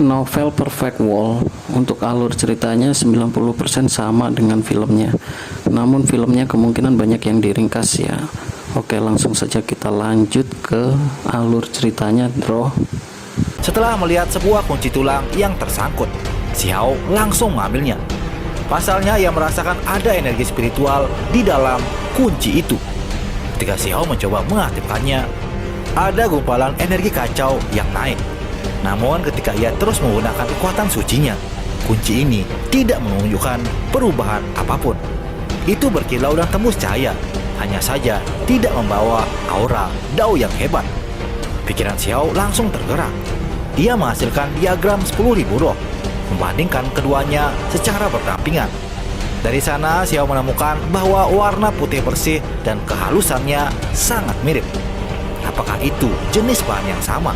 Novel Perfect World untuk alur ceritanya 90% sama dengan filmnya. Namun filmnya kemungkinan banyak yang diringkas ya. Oke, langsung saja kita lanjut ke alur ceritanya, bro. Setelah melihat sebuah kunci tulang yang tersangkut, Xiao langsung mengambilnya. Pasalnya ia merasakan ada energi spiritual di dalam kunci itu. Ketika Xiao mencoba mengaktifkannya, ada gumpalan energi kacau yang naik. Namun ketika ia terus menggunakan kekuatan sucinya, kunci ini tidak menunjukkan perubahan apapun. Itu berkilau dan tembus cahaya, hanya saja tidak membawa aura Dao yang hebat. Pikiran Xiao langsung tergerak. Ia menghasilkan diagram 10.000 roh, membandingkan keduanya secara berdampingan. Dari sana Xiao menemukan bahwa warna putih bersih dan kehalusannya sangat mirip. Apakah itu jenis bahan yang sama?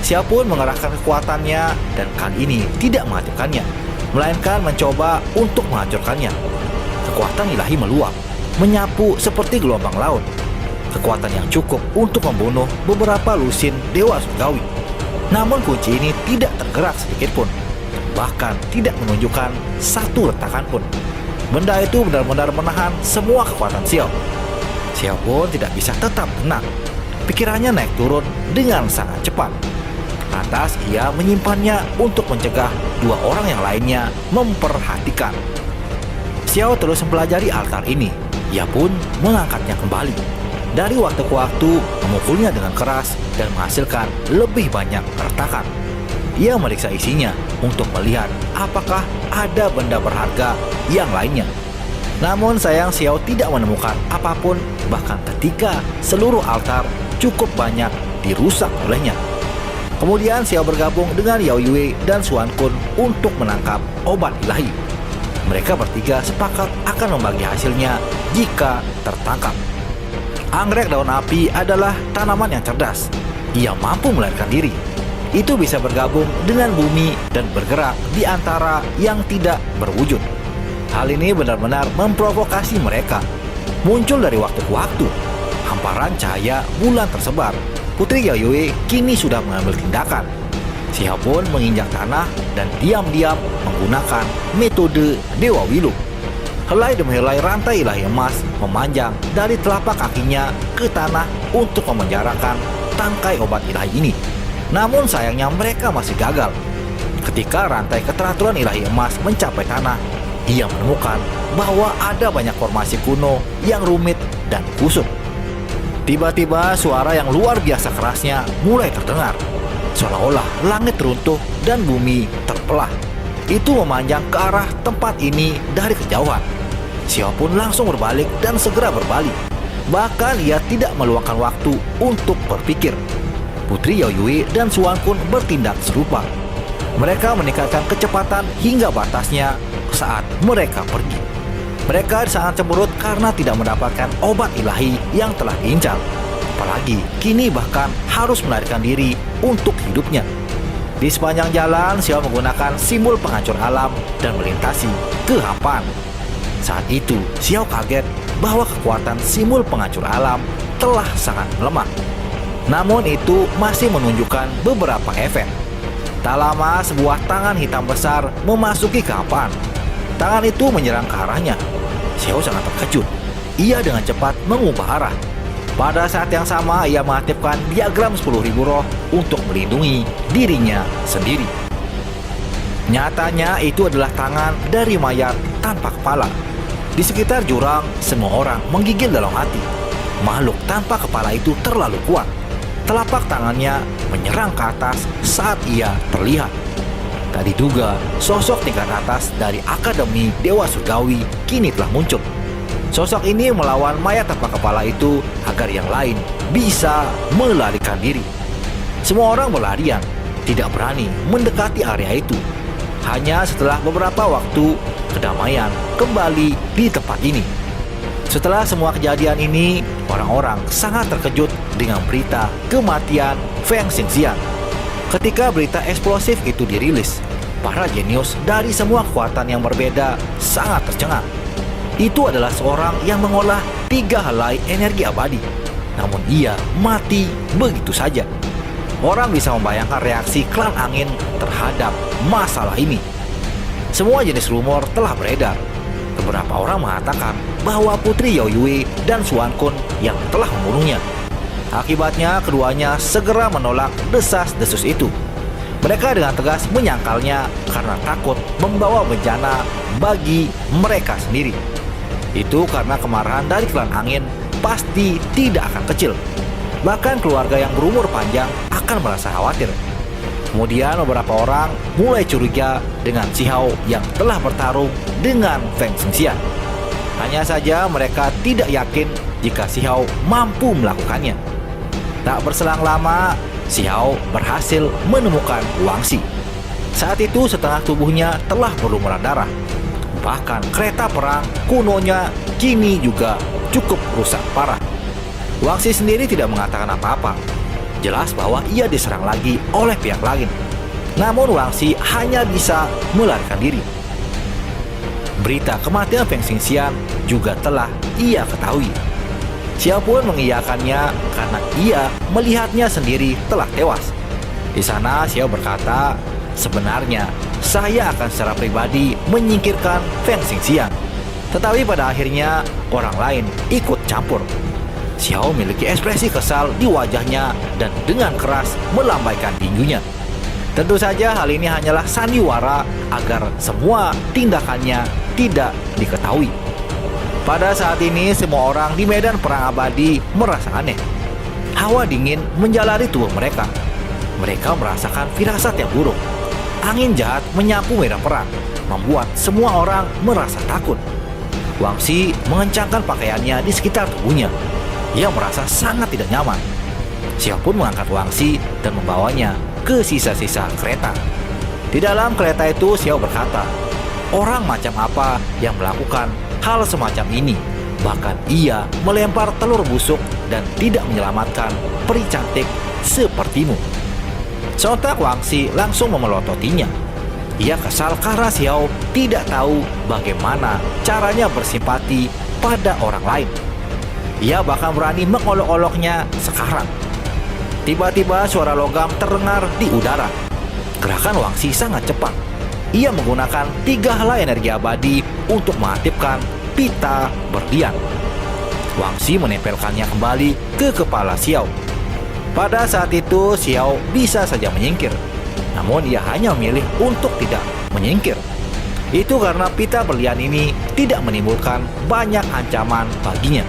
Xiao pun mengerahkan kekuatannya dan kali ini tidak mengaktifkannya, melainkan mencoba untuk menghancurkannya. Kekuatan ilahi meluap, menyapu seperti gelombang laut. Kekuatan yang cukup untuk membunuh beberapa lusin dewa surgawi. Namun kunci ini tidak tergerak sedikit pun, bahkan tidak menunjukkan satu retakan pun. Benda itu benar-benar menahan semua kekuatan Xiao. Xiao pun tidak bisa tetap tenang. Pikirannya naik turun dengan sangat cepat. Lantas ia menyimpannya untuk mencegah dua orang yang lainnya memperhatikan. Xiao terus mempelajari altar ini. Ia pun mengangkatnya kembali. Dari waktu ke waktu memukulnya dengan keras dan menghasilkan lebih banyak retakan. Ia meriksa isinya untuk melihat apakah ada benda berharga yang lainnya. Namun sayang Xiao tidak menemukan apapun, bahkan ketika seluruh altar cukup banyak dirusak olehnya. Kemudian Xiao bergabung dengan Yao Yue dan Xuan Kun untuk menangkap obat ilahi. Mereka bertiga sepakat akan membagi hasilnya jika tertangkap. Anggrek daun api adalah tanaman yang cerdas. Ia mampu melarikan diri. Itu bisa bergabung dengan bumi dan bergerak di antara yang tidak berwujud. Hal ini benar-benar memprovokasi mereka. Muncul dari waktu ke waktu. Hamparan cahaya bulan tersebar. Putri Yao Yue kini sudah mengambil tindakan. Xiao pun menginjak tanah dan diam-diam menggunakan metode Dewa Wilu. Helai demi helai rantai ilahi emas memanjang dari telapak kakinya ke tanah untuk memenjarakan tangkai obat ilahi ini. Namun sayangnya mereka masih gagal. Ketika rantai keteraturan ilahi emas mencapai tanah, ia menemukan bahwa ada banyak formasi kuno yang rumit dan kusut. Tiba-tiba suara yang luar biasa kerasnya mulai terdengar, seolah-olah langit runtuh dan bumi terbelah. Itu memanjang ke arah tempat ini dari kejauhan. Xiao pun langsung berbalik dan segera berbalik. Bahkan ia tidak meluangkan waktu untuk berpikir. Putri Yao Yue dan Xuan Kun bertindak serupa. Mereka meningkatkan kecepatan hingga batasnya saat mereka pergi. Mereka sangat cemberut karena tidak mendapatkan obat ilahi yang telah diincar. Apalagi kini bahkan harus melarikan diri untuk hidupnya. Di sepanjang jalan, Xiao menggunakan simbol penghancur alam dan melintasi kehampaan. Saat itu, Xiao kaget bahwa kekuatan simbol penghancur alam telah sangat melemah. Namun itu masih menunjukkan beberapa efek. Tak lama, sebuah tangan hitam besar memasuki kehampaan. Tangan itu menyerang ke arahnya. Xiao sangat terkejut. Ia dengan cepat mengubah arah. Pada saat yang sama, ia mengaktifkan diagram 10.000 roh untuk melindungi dirinya sendiri. Nyatanya itu adalah tangan dari mayat tanpa kepala. Di sekitar jurang, semua orang menggigil dalam hati. Makhluk tanpa kepala itu terlalu kuat. Telapak tangannya menyerang ke atas saat ia terlihat. Tak diduga, sosok tingkat atas dari Akademi Dewa Surgawi kini telah muncul. Sosok ini melawan mayat tanpa kepala itu agar yang lain bisa melarikan diri. Semua orang berlarian, tidak berani mendekati area itu. Hanya setelah beberapa waktu, kedamaian kembali di tempat ini. Setelah semua kejadian ini, orang-orang sangat terkejut dengan berita kematian Feng Xingxian. Ketika berita eksplosif itu dirilis, para jenius dari semua kekuatan yang berbeda sangat tercengang. Itu adalah seorang yang mengolah 3 helai energi abadi. Namun ia mati begitu saja. orang bisa membayangkan reaksi klan angin terhadap masalah ini. Semua jenis rumor telah beredar. Beberapa orang mengatakan bahwa Putri Yao Yue dan Xuan Kun yang telah membunuhnya. Akibatnya keduanya segera menolak desas-desus itu. Mereka dengan tegas menyangkalnya karena takut membawa bencana bagi mereka sendiri. Itu karena kemarahan dari klan angin pasti tidak akan kecil. Bahkan keluarga yang berumur panjang akan merasa khawatir. Kemudian beberapa orang mulai curiga dengan Xiao yang telah bertarung dengan Feng Xingxian. Hanya saja mereka tidak yakin jika Xiao mampu melakukannya. Tak berselang lama, Xiao berhasil menemukan Wangxi. Saat itu setengah tubuhnya telah berlumuran darah. Bahkan kereta perang kunonya kini juga cukup rusak parah. Wangxi sendiri tidak mengatakan apa-apa. Jelas bahwa ia diserang lagi oleh pihak lain. Namun Wangxi hanya bisa melarikan diri. Berita kematian Feng Xingxian juga telah ia ketahui. Xiao pun mengiyakannya karena ia melihatnya sendiri telah tewas. Di sana Xiao berkata, sebenarnya saya akan secara pribadi menyingkirkan Feng Xingxian. Tetapi pada akhirnya orang lain ikut campur. Xiao memiliki ekspresi kesal di wajahnya dan dengan keras melambaikan tinjunya. Tentu saja hal ini hanyalah sandiwara agar semua tindakannya tidak diketahui. Pada saat ini semua orang di medan perang abadi merasa aneh. Hawa dingin menjalari tubuh mereka. Mereka merasakan firasat yang buruk. Angin jahat menyapu medan perang, membuat semua orang merasa takut. Wangxi mengencangkan pakaiannya di sekitar tubuhnya. Ia merasa sangat tidak nyaman. Xiao pun mengangkat Wangxi dan membawanya ke sisa-sisa kereta. Di dalam kereta itu Xiao berkata, orang macam apa yang melakukan hal semacam ini? Bahkan ia melempar telur busuk dan tidak menyelamatkan peri cantik sepertimu. Sontak Wangxi langsung memelototinya. Ia kesal karena Xiao tidak tahu bagaimana caranya bersimpati pada orang lain. Ia bahkan berani mengolok-oloknya sekarang. Tiba-tiba suara logam terdengar di udara. Gerakan Wangxi sangat cepat. Ia menggunakan 3 helai energi abadi untuk mengaktifkan pita berlian. Wangxi menempelkannya kembali ke kepala Xiao. Pada saat itu Xiao bisa saja menyingkir, namun ia hanya memilih untuk tidak menyingkir. Itu karena pita berlian ini tidak menimbulkan banyak ancaman baginya.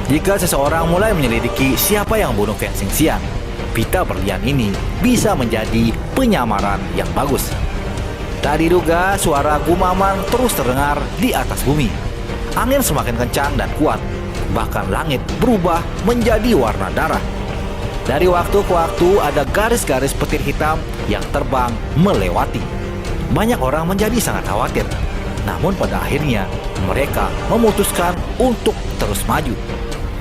Jika seseorang mulai menyelidiki siapa yang membunuh Feng Xingxian, pita berlian ini bisa menjadi penyamaran yang bagus. Tak diduga suara gumaman terus terdengar di atas bumi. Angin semakin kencang dan kuat. Bahkan langit berubah menjadi warna darah. Dari waktu ke waktu ada garis-garis petir hitam yang terbang melewati. Banyak orang menjadi sangat khawatir. Namun pada akhirnya mereka memutuskan untuk terus maju.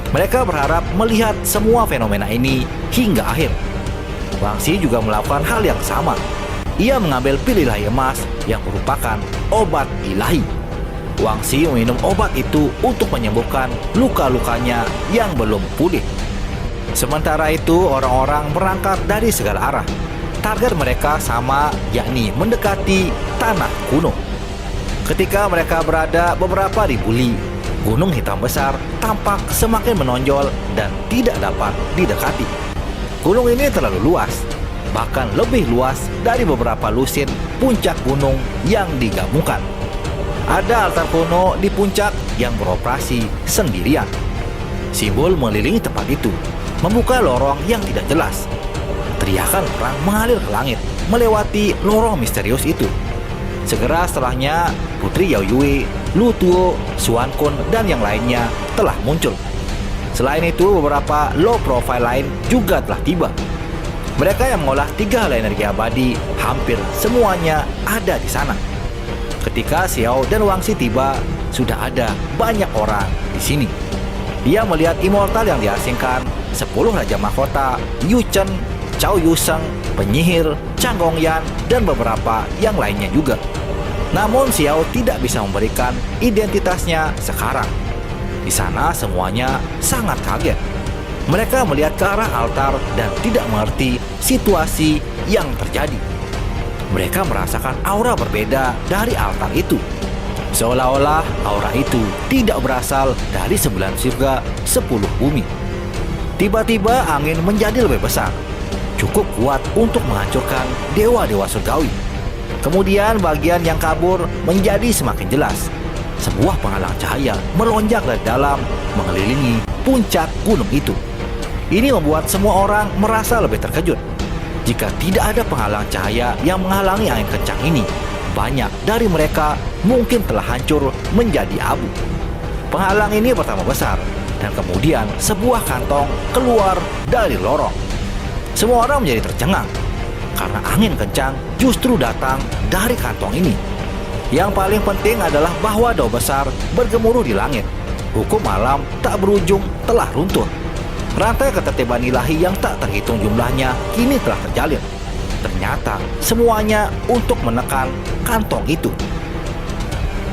Mereka berharap melihat semua fenomena ini hingga akhir. Wangxi juga melakukan hal yang sama. Ia mengambil pil ilahi emas yang merupakan obat ilahi. Wangxi meminum obat itu untuk menyembuhkan luka-lukanya yang belum pulih. Sementara itu orang-orang berangkat dari segala arah. Target mereka sama, yakni mendekati tanah kuno. Ketika mereka berada beberapa ribu li, gunung hitam besar tampak semakin menonjol dan tidak dapat didekati. Gunung ini terlalu luas, bahkan lebih luas dari beberapa lusin puncak gunung yang digabungkan. Ada altar kuno di puncak yang beroperasi sendirian. Simbol mengelilingi tempat itu, membuka lorong yang tidak jelas. Teriakan perang mengalir ke langit, melewati lorong misterius itu. Segera setelahnya, Putri Yao Yue, Lu Tuo, Xuan Kun, dan yang lainnya telah muncul. Selain itu, beberapa low profile lain juga telah tiba. Mereka yang mengolah 3 helai energi abadi, hampir semuanya ada di sana. Ketika Xiao dan Wangxi tiba, sudah ada banyak orang di sini. Dia melihat immortal yang diasingkan, 10 Raja Mahkota, Yu Chen, Cao Yuseng, penyihir, Chang Gongyan, dan beberapa yang lainnya juga. Namun Xiao tidak bisa memberikan identitasnya sekarang. Di sana semuanya sangat kaget. Mereka melihat ke arah altar dan tidak mengerti situasi yang terjadi. Mereka merasakan aura berbeda dari altar itu. Seolah-olah aura itu tidak berasal dari 9 surga 10 bumi. Tiba-tiba angin menjadi lebih besar, cukup kuat untuk menghancurkan dewa-dewa surgawi. Kemudian bagian yang kabur menjadi semakin jelas. Sebuah penghalang cahaya melonjak dari dalam mengelilingi puncak gunung itu. Ini membuat semua orang merasa lebih terkejut. Jika tidak ada penghalang cahaya yang menghalangi angin kencang ini, banyak dari mereka mungkin telah hancur menjadi abu. Penghalang ini pertama besar, dan kemudian sebuah kantong keluar dari lorong. Semua orang menjadi tercengang, karena angin kencang justru datang dari kantong ini. Yang paling penting adalah bahwa doa besar bergemuruh di langit. Hukum alam tak berujung telah runtuh. Rantai ketertiban ilahi yang tak terhitung jumlahnya kini telah terjalin. Ternyata semuanya untuk menekan kantong itu.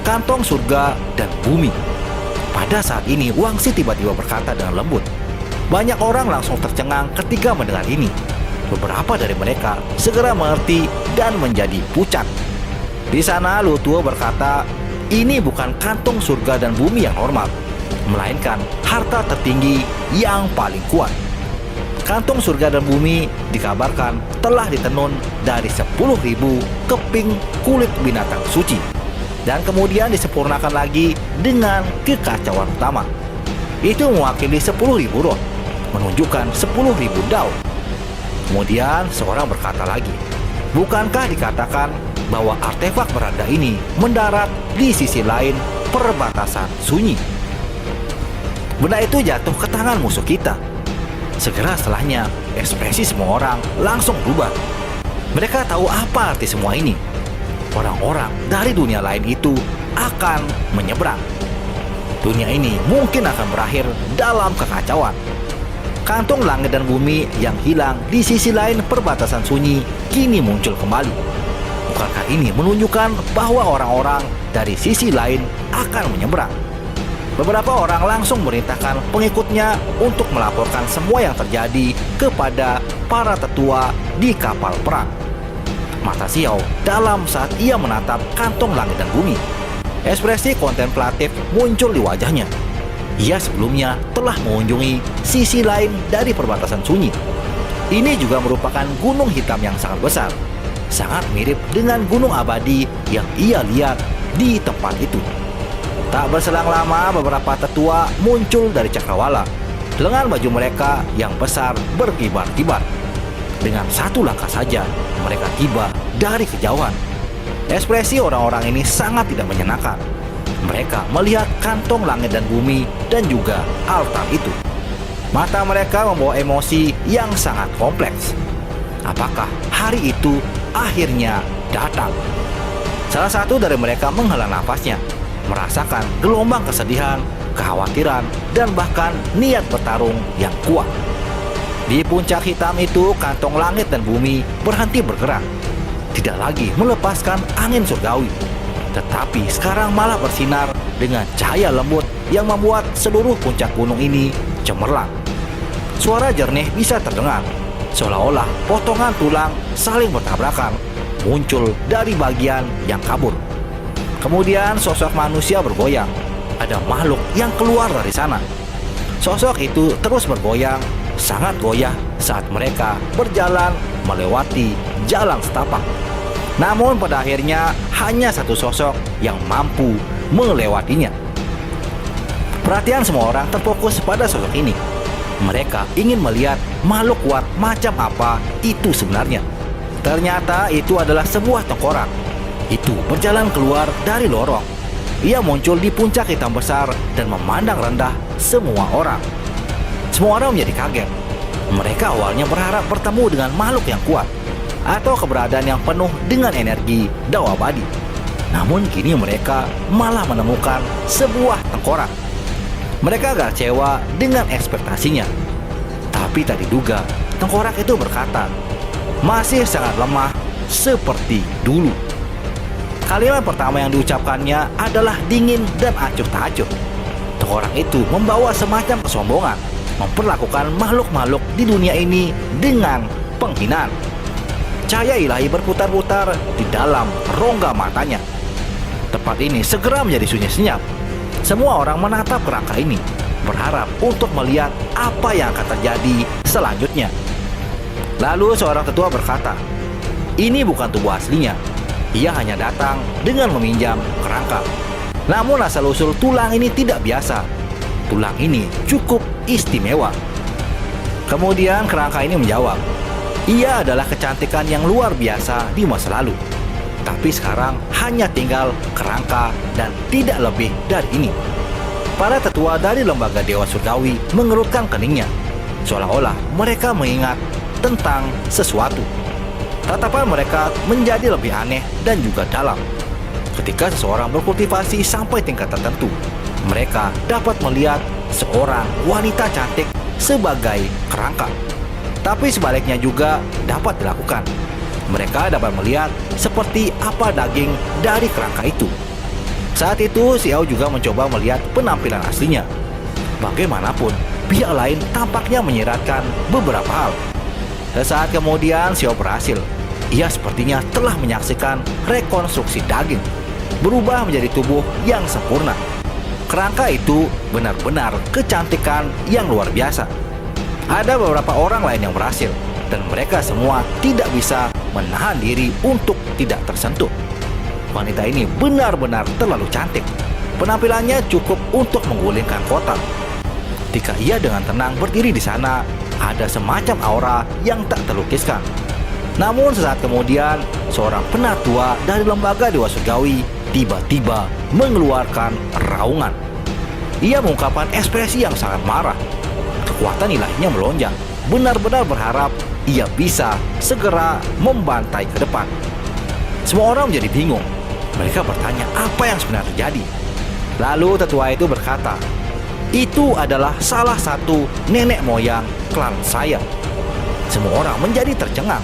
Kantong surga dan bumi. Pada saat ini Wangsi tiba-tiba berkata dengan lembut. Banyak orang langsung tercengang ketika mendengar ini. Beberapa dari mereka segera mengerti dan menjadi pucat. Di sana Lu Tuo berkata, ini bukan kantong surga dan bumi yang normal, melainkan harta tertinggi yang paling kuat. Kantong surga dan bumi dikabarkan telah ditenun dari 10.000 keping kulit binatang suci, dan kemudian disempurnakan lagi dengan kekacauan utama. Itu mewakili 10.000 roh, menunjukkan 10.000 dao. Kemudian seorang berkata lagi, bukankah dikatakan bahwa artefak berharga ini mendarat di sisi lain perbatasan sunyi? Benda itu jatuh ke tangan musuh kita. Segera setelahnya, ekspresi semua orang langsung berubah. Mereka tahu apa arti semua ini. Orang-orang dari dunia lain itu akan menyeberang. Dunia ini mungkin akan berakhir dalam kekacauan. Kantong langit dan bumi yang hilang di sisi lain perbatasan sunyi kini muncul kembali. Bukankah ini menunjukkan bahwa orang-orang dari sisi lain akan menyeberang? Beberapa orang langsung merintahkan pengikutnya untuk melaporkan semua yang terjadi kepada para tetua di kapal perang. Mata Xiao dalam saat ia menatap kantong langit dan bumi. Ekspresi kontemplatif muncul di wajahnya. Ia sebelumnya telah mengunjungi sisi lain dari perbatasan sunyi. Ini juga merupakan gunung hitam yang sangat besar, sangat mirip dengan gunung abadi yang ia lihat di tempat itu. Tak berselang lama, beberapa tetua muncul dari cakrawala. Lengan baju mereka yang besar berkibar-kibar. Dengan satu langkah saja, mereka tiba dari kejauhan. Ekspresi orang-orang ini sangat tidak menyenangkan. Mereka melihat kantong langit dan bumi dan juga altar itu. Mata mereka membawa emosi yang sangat kompleks. Apakah hari itu akhirnya datang? Salah satu dari mereka menghela nafasnya, merasakan gelombang kesedihan, kekhawatiran, dan bahkan niat bertarung yang kuat. Di puncak hitam itu, kantong langit dan bumi berhenti bergerak. Tidak lagi melepaskan angin surgawi, tetapi sekarang malah bersinar dengan cahaya lembut yang membuat seluruh puncak gunung ini cemerlang. Suara jernih bisa terdengar, seolah-olah potongan tulang saling bertabrakan muncul dari bagian yang kabur. Kemudian sosok manusia bergoyang. Ada makhluk yang keluar dari sana. Sosok itu terus bergoyang, sangat goyah saat mereka berjalan melewati jalan setapak. Namun pada akhirnya hanya satu sosok yang mampu melewatinya. Perhatian semua orang terfokus pada sosok ini. Mereka ingin melihat makhluk kuat macam apa itu sebenarnya. Ternyata itu adalah sebuah tengkorak. Itu berjalan keluar dari lorong. Ia muncul di puncak hitam besar dan memandang rendah semua orang. Semua orang menjadi kaget. Mereka awalnya berharap bertemu dengan makhluk yang kuat atau keberadaan yang penuh dengan energi dao abadi. Namun kini mereka malah menemukan sebuah tengkorak. Mereka agak kecewa dengan ekspektasinya. Tapi tak diduga, tengkorak itu berkata, masih sangat lemah seperti dulu. Kalimat pertama yang diucapkannya adalah dingin dan acuh tak acuh. Tengkorak itu membawa semacam kesombongan. memperlakukan makhluk-makhluk di dunia ini dengan penghinaan. Cahaya ilahi berputar-putar di dalam rongga matanya. Tempat ini segera menjadi sunyi senyap. Semua orang menatap kerangka ini, berharap untuk melihat apa yang akan terjadi selanjutnya. Lalu seorang tetua berkata, "Ini bukan tubuh aslinya. Ia hanya datang dengan meminjam kerangka. Namun asal-usul tulang ini tidak biasa. Tulang ini cukup istimewa." Kemudian kerangka ini menjawab, "Ia adalah kecantikan yang luar biasa di masa lalu. Tapi sekarang hanya tinggal kerangka dan tidak lebih dari ini." Para tetua dari lembaga Dewa Surgawi mengerutkan keningnya, seolah-olah mereka mengingat tentang sesuatu. Tatapan mereka menjadi lebih aneh dan juga dalam. Ketika seseorang berkultivasi sampai tingkat tertentu, mereka dapat melihat seorang wanita cantik sebagai kerangka. Tapi sebaliknya juga dapat dilakukan. Mereka dapat melihat seperti apa daging dari kerangka itu. Saat itu Xiao juga mencoba melihat penampilan aslinya. Bagaimanapun, pihak lain tampaknya menyiratkan beberapa hal. Sesaat kemudian Xiao berhasil. Ia sepertinya telah menyaksikan rekonstruksi daging, berubah menjadi tubuh yang sempurna. Kerangka itu benar-benar kecantikan yang luar biasa. Ada beberapa orang lain yang berhasil, dan mereka semua tidak bisa menahan diri untuk tidak tersentuh. Wanita ini benar-benar terlalu cantik. Penampilannya cukup untuk menggulingkan kota. Ketika ia dengan tenang berdiri di sana, ada semacam aura yang tak terlukiskan. Namun sesaat kemudian, seorang penatua dari lembaga Dewa Surgawi tiba-tiba mengeluarkan raungan. Ia mengungkapkan ekspresi yang sangat marah. Kekuatan ilahinya melonjak, benar-benar berharap ia bisa segera membantai ke depan. Semua orang menjadi bingung. Mereka bertanya apa yang sebenarnya terjadi. Lalu tetua itu berkata, "Itu adalah salah satu nenek moyang klan saya." Semua orang menjadi tercengang.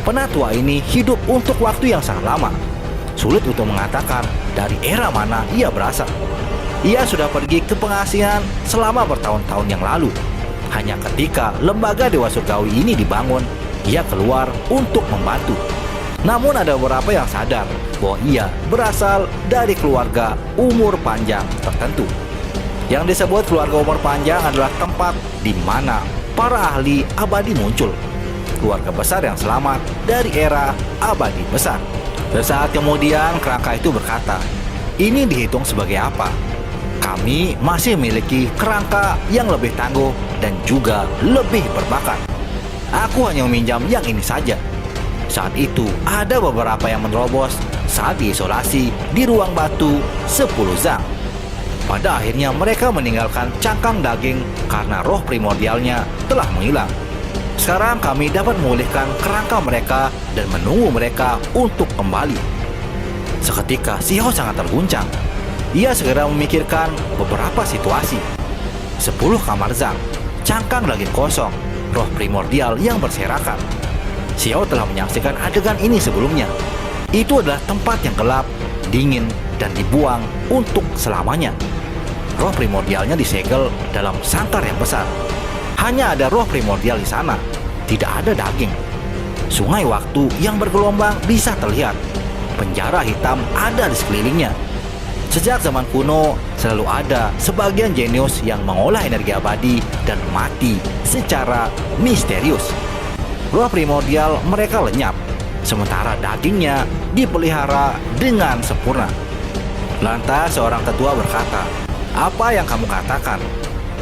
Penatua ini hidup untuk waktu yang sangat lama. Sulit untuk mengatakan dari era mana ia berasal. Ia sudah pergi ke pengasingan selama bertahun-tahun yang lalu. Hanya ketika lembaga Dewa Surgawi ini dibangun, ia keluar untuk membantu. Namun ada beberapa yang sadar bahwa ia berasal dari keluarga umur panjang tertentu. Yang disebut keluarga umur panjang adalah tempat di mana para ahli abadi muncul. Keluarga besar yang selamat dari era abadi besar. Sesaat kemudian kerangka itu berkata, "Ini dihitung sebagai apa? Kami masih memiliki kerangka yang lebih tangguh dan juga lebih berbakat. Aku hanya meminjam yang ini saja." Saat itu ada beberapa yang menerobos saat diisolasi di ruang batu 10 zang. Pada akhirnya mereka meninggalkan cangkang daging karena roh primordialnya telah menghilang. Sekarang kami dapat memulihkan kerangka mereka dan menunggu mereka untuk kembali. Seketika Xiao sangat terguncang. Ia segera memikirkan beberapa situasi. 10 kamar zang, cangkang daging kosong, roh primordial yang berserakan. Xiao telah menyaksikan adegan ini sebelumnya. Itu adalah tempat yang gelap, dingin, dan dibuang untuk selamanya. Roh primordialnya disegel dalam sangkar yang besar. Hanya ada roh primordial di sana, tidak ada daging. Sungai waktu yang bergelombang bisa terlihat. Penjara hitam ada di sekelilingnya. Sejak zaman kuno, selalu ada sebagian jenius yang mengolah energi abadi dan mati secara misterius. Roh primordial mereka lenyap, sementara dagingnya dipelihara dengan sempurna. Lantas seorang tetua berkata, "Apa yang kamu katakan?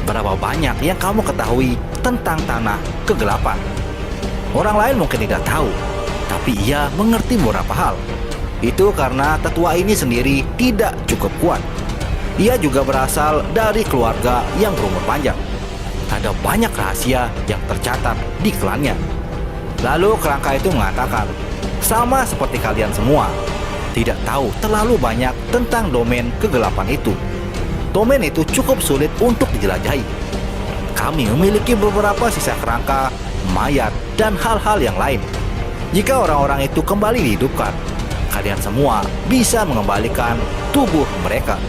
Berapa banyak yang kamu ketahui tentang tanah kegelapan?" Orang lain mungkin tidak tahu, tapi ia mengerti beberapa hal. Itu karena tetua ini sendiri tidak cukup kuat. Ia juga berasal dari keluarga yang berumur panjang. Ada banyak rahasia yang tercatat di klannya. Lalu kerangka itu mengatakan, "Sama seperti kalian semua, tidak tahu terlalu banyak tentang domain kegelapan itu. Domain itu cukup sulit untuk dijelajahi. Kami memiliki beberapa sisa kerangka, mayat, dan hal-hal yang lain. Jika orang-orang itu kembali dihidupkan, kalian semua bisa mengembalikan tubuh mereka."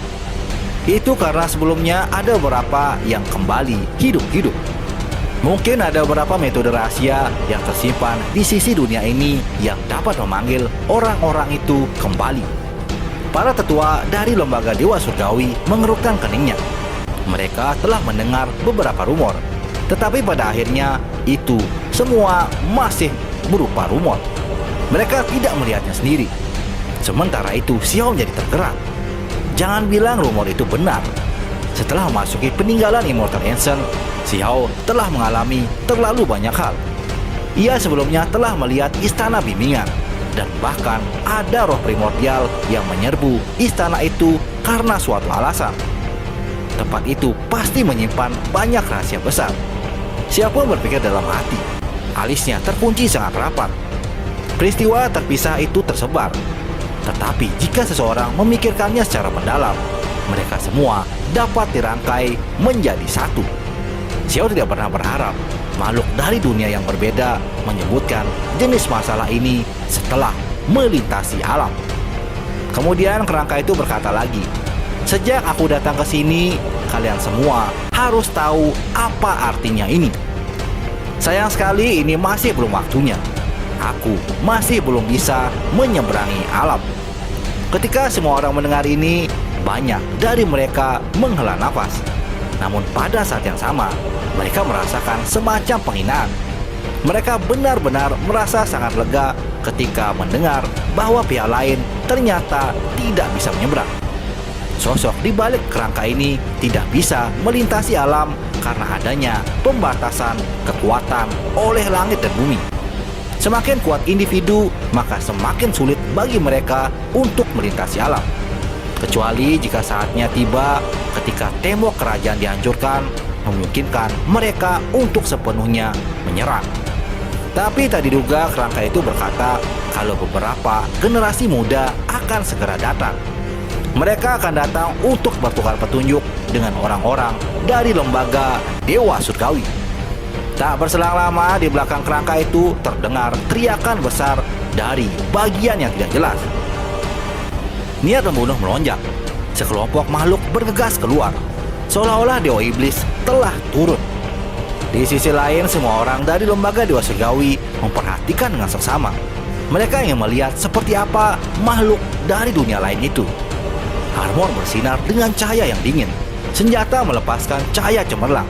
Itu karena sebelumnya ada beberapa yang kembali hidup-hidup. Mungkin ada beberapa metode rahasia yang tersimpan di sisi dunia ini yang dapat memanggil orang-orang itu kembali. Para tetua dari lembaga Dewa Surgawi mengerutkan keningnya. Mereka telah mendengar beberapa rumor, tetapi pada akhirnya itu semua masih berupa rumor. Mereka tidak melihatnya sendiri. Sementara itu Xiao menjadi tergerak. Jangan bilang rumor itu benar. Setelah memasuki peninggalan Immortal Ancient, Xiao telah mengalami terlalu banyak hal. Ia sebelumnya telah melihat istana bimbingan, dan bahkan ada roh primordial yang menyerbu istana itu karena suatu alasan. Tempat itu pasti menyimpan banyak rahasia besar. Xiao berpikir dalam hati. Alisnya terkunci sangat rapat. Peristiwa terpisah itu tersebar. Tetapi jika seseorang memikirkannya secara mendalam, mereka semua dapat dirangkai menjadi satu. Xiao tidak pernah berharap makhluk dari dunia yang berbeda menyebutkan jenis masalah ini setelah melintasi alam. Kemudian kerangka itu berkata lagi, "Sejak aku datang ke sini, kalian semua harus tahu apa artinya ini. Sayang sekali ini masih belum waktunya. Aku masih belum bisa menyeberangi alam." Ketika semua orang mendengar ini, banyak dari mereka menghela nafas. Namun pada saat yang sama, mereka merasakan semacam penghinaan. Mereka benar-benar merasa sangat lega ketika mendengar bahwa pihak lain ternyata tidak bisa menyeberang. Sosok di balik kerangka ini tidak bisa melintasi alam karena adanya pembatasan kekuatan oleh langit dan bumi. Semakin kuat individu, maka semakin sulit bagi mereka untuk melintasi alam. Kecuali jika saatnya tiba ketika tembok kerajaan dihancurkan, memungkinkan mereka untuk sepenuhnya menyerang. Tapi tak diduga kerangka itu berkata kalau beberapa generasi muda akan segera datang. Mereka akan datang untuk bertukar petunjuk dengan orang-orang dari lembaga Dewa Surgawi. Tak berselang lama di belakang kerangka itu terdengar teriakan besar dari bagian yang tidak jelas. Niat membunuh melonjak. Sekelompok makhluk bergegas keluar, seolah-olah Dewa Iblis telah turun. Di sisi lain, semua orang dari lembaga Dewa Surgawi memperhatikan dengan seksama. Mereka ingin melihat seperti apa makhluk dari dunia lain itu. Armor bersinar dengan cahaya yang dingin. Senjata melepaskan cahaya cemerlang.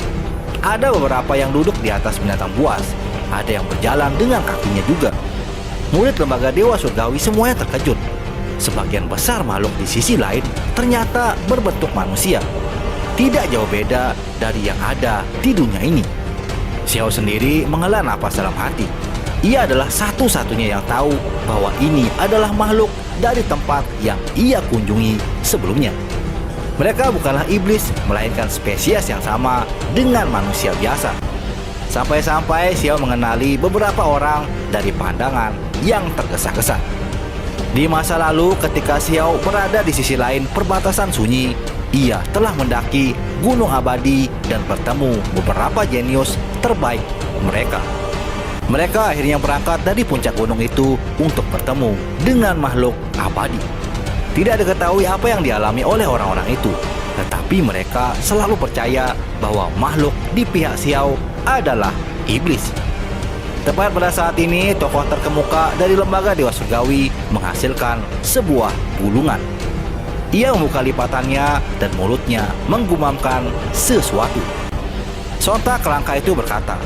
Ada beberapa yang duduk di atas binatang buas. Ada yang berjalan dengan kakinya juga. Murid lembaga Dewa Surgawi semuanya terkejut. Sebagian besar makhluk di sisi lain ternyata berbentuk manusia. Tidak jauh beda dari yang ada di dunia ini. Xiao sendiri menghela napas dalam hati. Ia adalah satu-satunya yang tahu bahwa ini adalah makhluk dari tempat yang ia kunjungi sebelumnya. Mereka bukanlah iblis, melainkan spesies yang sama dengan manusia biasa. Sampai-sampai Xiao mengenali beberapa orang dari pandangan yang tergesa-gesa. Di masa lalu ketika Xiao berada di sisi lain perbatasan sunyi, ia telah mendaki Gunung Abadi dan bertemu beberapa jenius terbaik mereka. Mereka akhirnya berangkat dari puncak gunung itu untuk bertemu dengan makhluk abadi. Tidak diketahui apa yang dialami oleh orang-orang itu, tetapi mereka selalu percaya bahwa makhluk di pihak Xiao adalah iblis. Tepat pada saat ini, tokoh terkemuka dari lembaga Dewa Surgawi menghasilkan sebuah gulungan. Ia membuka lipatannya dan mulutnya menggumamkan sesuatu. Sontak kerangka itu berkata,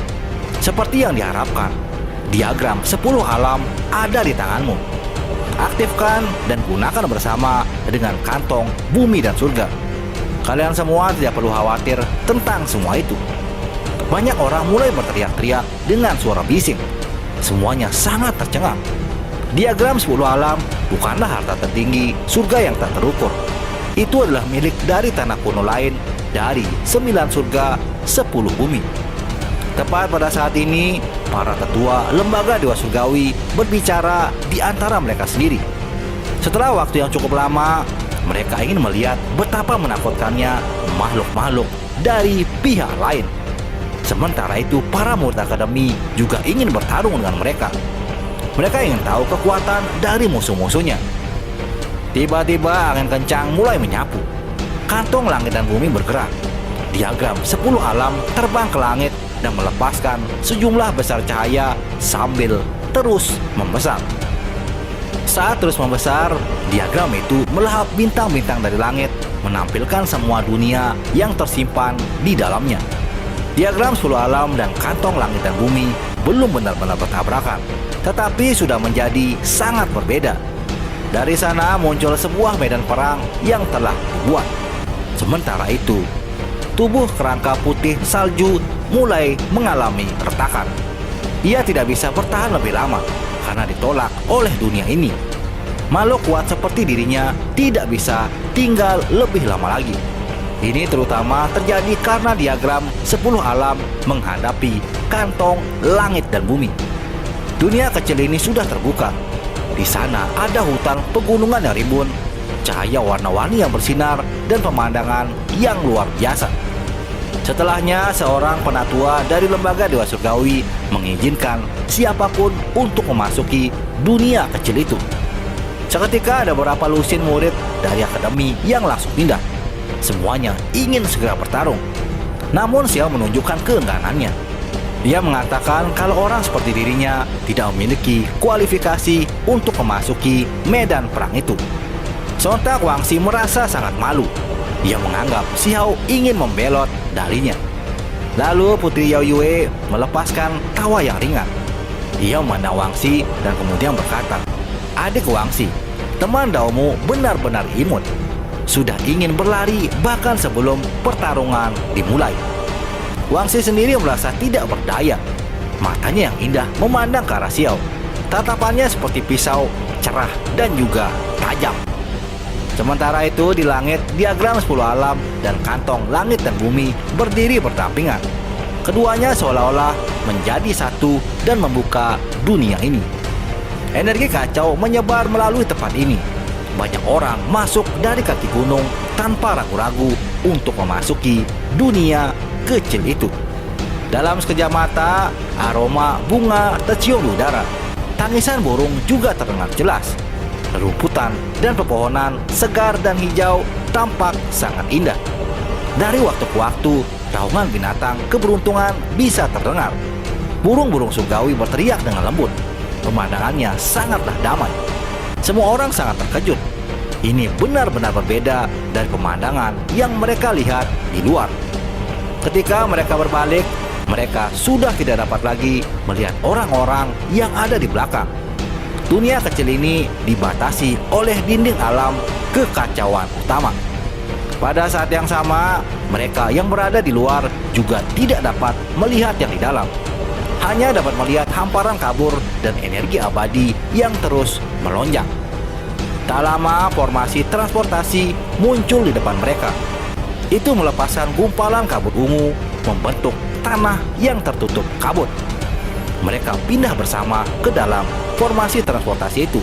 "Seperti yang diharapkan, diagram 10 alam ada di tanganmu. Aktifkan dan gunakan bersama dengan kantong bumi dan surga. Kalian semua tidak perlu khawatir tentang semua itu." Banyak orang mulai berteriak-teriak dengan suara bising. Semuanya sangat tercengang. Diagram 10 alam bukanlah harta tertinggi surga yang tak terukur. Itu adalah milik dari tanah kuno lain, dari 9 surga 10 bumi. Tepat pada saat ini, para tetua lembaga Dewa Surgawi berbicara di antara mereka sendiri. Setelah waktu yang cukup lama, mereka ingin melihat betapa menakutkannya makhluk-makhluk dari pihak lain. Sementara itu, para murid akademi juga ingin bertarung dengan mereka. Mereka ingin tahu kekuatan dari musuh-musuhnya. Tiba-tiba angin kencang mulai menyapu. kantong langit dan bumi bergerak. Diagram 10 alam terbang ke langit dan melepaskan sejumlah besar cahaya sambil terus membesar. Saat terus membesar, diagram itu melahap bintang-bintang dari langit, menampilkan semua dunia yang tersimpan di dalamnya. Diagram 10 alam dan kantong langit dan bumi belum benar-benar bertabrakan, tetapi sudah menjadi sangat berbeda. Dari sana muncul sebuah medan perang yang telah dibuat. Sementara itu, tubuh kerangka putih salju mulai mengalami retakan. Ia tidak bisa bertahan lebih lama karena ditolak oleh dunia ini. Makhluk kuat seperti dirinya tidak bisa tinggal lebih lama lagi. Ini terutama terjadi karena diagram 10 alam menghadapi kantong langit dan bumi. Dunia kecil ini sudah terbuka. Di sana ada hutan pegunungan yang rimbun, cahaya warna-warni yang bersinar, dan pemandangan yang luar biasa. Setelahnya, seorang penatua dari lembaga Dewa Surgawi mengizinkan siapapun untuk memasuki dunia kecil itu. Seketika ada beberapa lusin murid dari akademi yang langsung pindah. Semuanya ingin segera bertarung. Namun Xiao menunjukkan keengganannya. Dia mengatakan kalau orang seperti dirinya tidak memiliki kualifikasi untuk memasuki medan perang itu. Sontak Wang Xi merasa sangat malu. Ia menganggap Xiao ingin membelot darinya. Lalu Putri Yao Yue melepaskan tawa yang ringan. Ia memandang Wang Xi dan kemudian berkata, "Adik Wang Xi, teman Daomu benar-benar imut. Sudah ingin berlari bahkan sebelum pertarungan dimulai." Wang Xi sendiri merasa tidak berdaya. Matanya yang indah memandang ke arah Xiao. Tatapannya seperti pisau, cerah dan juga tajam. Sementara itu di langit, diagram 10 alam dan kantong langit dan bumi berdiri berdampingan. Keduanya seolah-olah menjadi satu dan membuka dunia ini. Energi kacau menyebar melalui tempat ini. Banyak orang masuk dari kaki gunung tanpa ragu-ragu untuk memasuki dunia kecil itu. Dalam sekejap mata, aroma bunga tercium di udara. Tangisan burung juga terdengar jelas. Rumputan dan pepohonan segar dan hijau tampak sangat indah. Dari waktu ke waktu, raungan binatang keberuntungan bisa terdengar. Burung-burung surgawi berteriak dengan lembut. Pemandangannya sangatlah damai. Semua orang sangat terkejut. Ini benar-benar berbeda dari pemandangan yang mereka lihat di luar. Ketika mereka berbalik, mereka sudah tidak dapat lagi melihat orang-orang yang ada di belakang. Dunia kecil ini dibatasi oleh dinding alam kekacauan utama. Pada saat yang sama, mereka yang berada di luar juga tidak dapat melihat yang di dalam. Hanya dapat melihat hamparan kabur dan energi abadi yang terus melonjak. Tak lama, formasi transportasi muncul di depan mereka. Itu melepaskan gumpalan kabut ungu, membentuk tanah yang tertutup kabut. Mereka pindah bersama ke dalam formasi transportasi itu.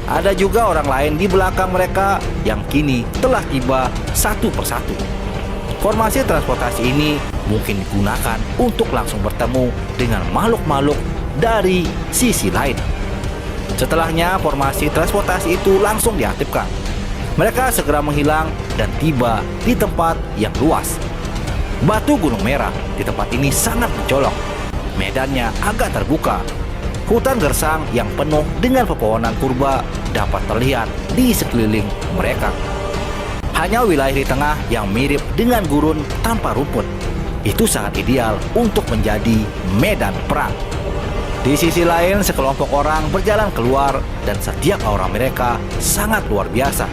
Ada juga orang lain di belakang mereka yang kini telah tiba satu persatu. Formasi transportasi ini mungkin digunakan untuk langsung bertemu dengan makhluk-makhluk dari sisi lain. Setelahnya, formasi transportasi itu langsung diaktifkan. Mereka segera menghilang dan tiba di tempat yang luas. Batu Gunung Merah di tempat ini sangat mencolok. Medannya agak terbuka. Hutan gersang yang penuh dengan pepohonan purba dapat terlihat di sekeliling mereka. Hanya wilayah di tengah yang mirip dengan gurun tanpa rumput. Itu sangat ideal untuk menjadi medan perang. Di sisi lain, sekelompok orang berjalan keluar dan setiap aura mereka sangat luar biasa.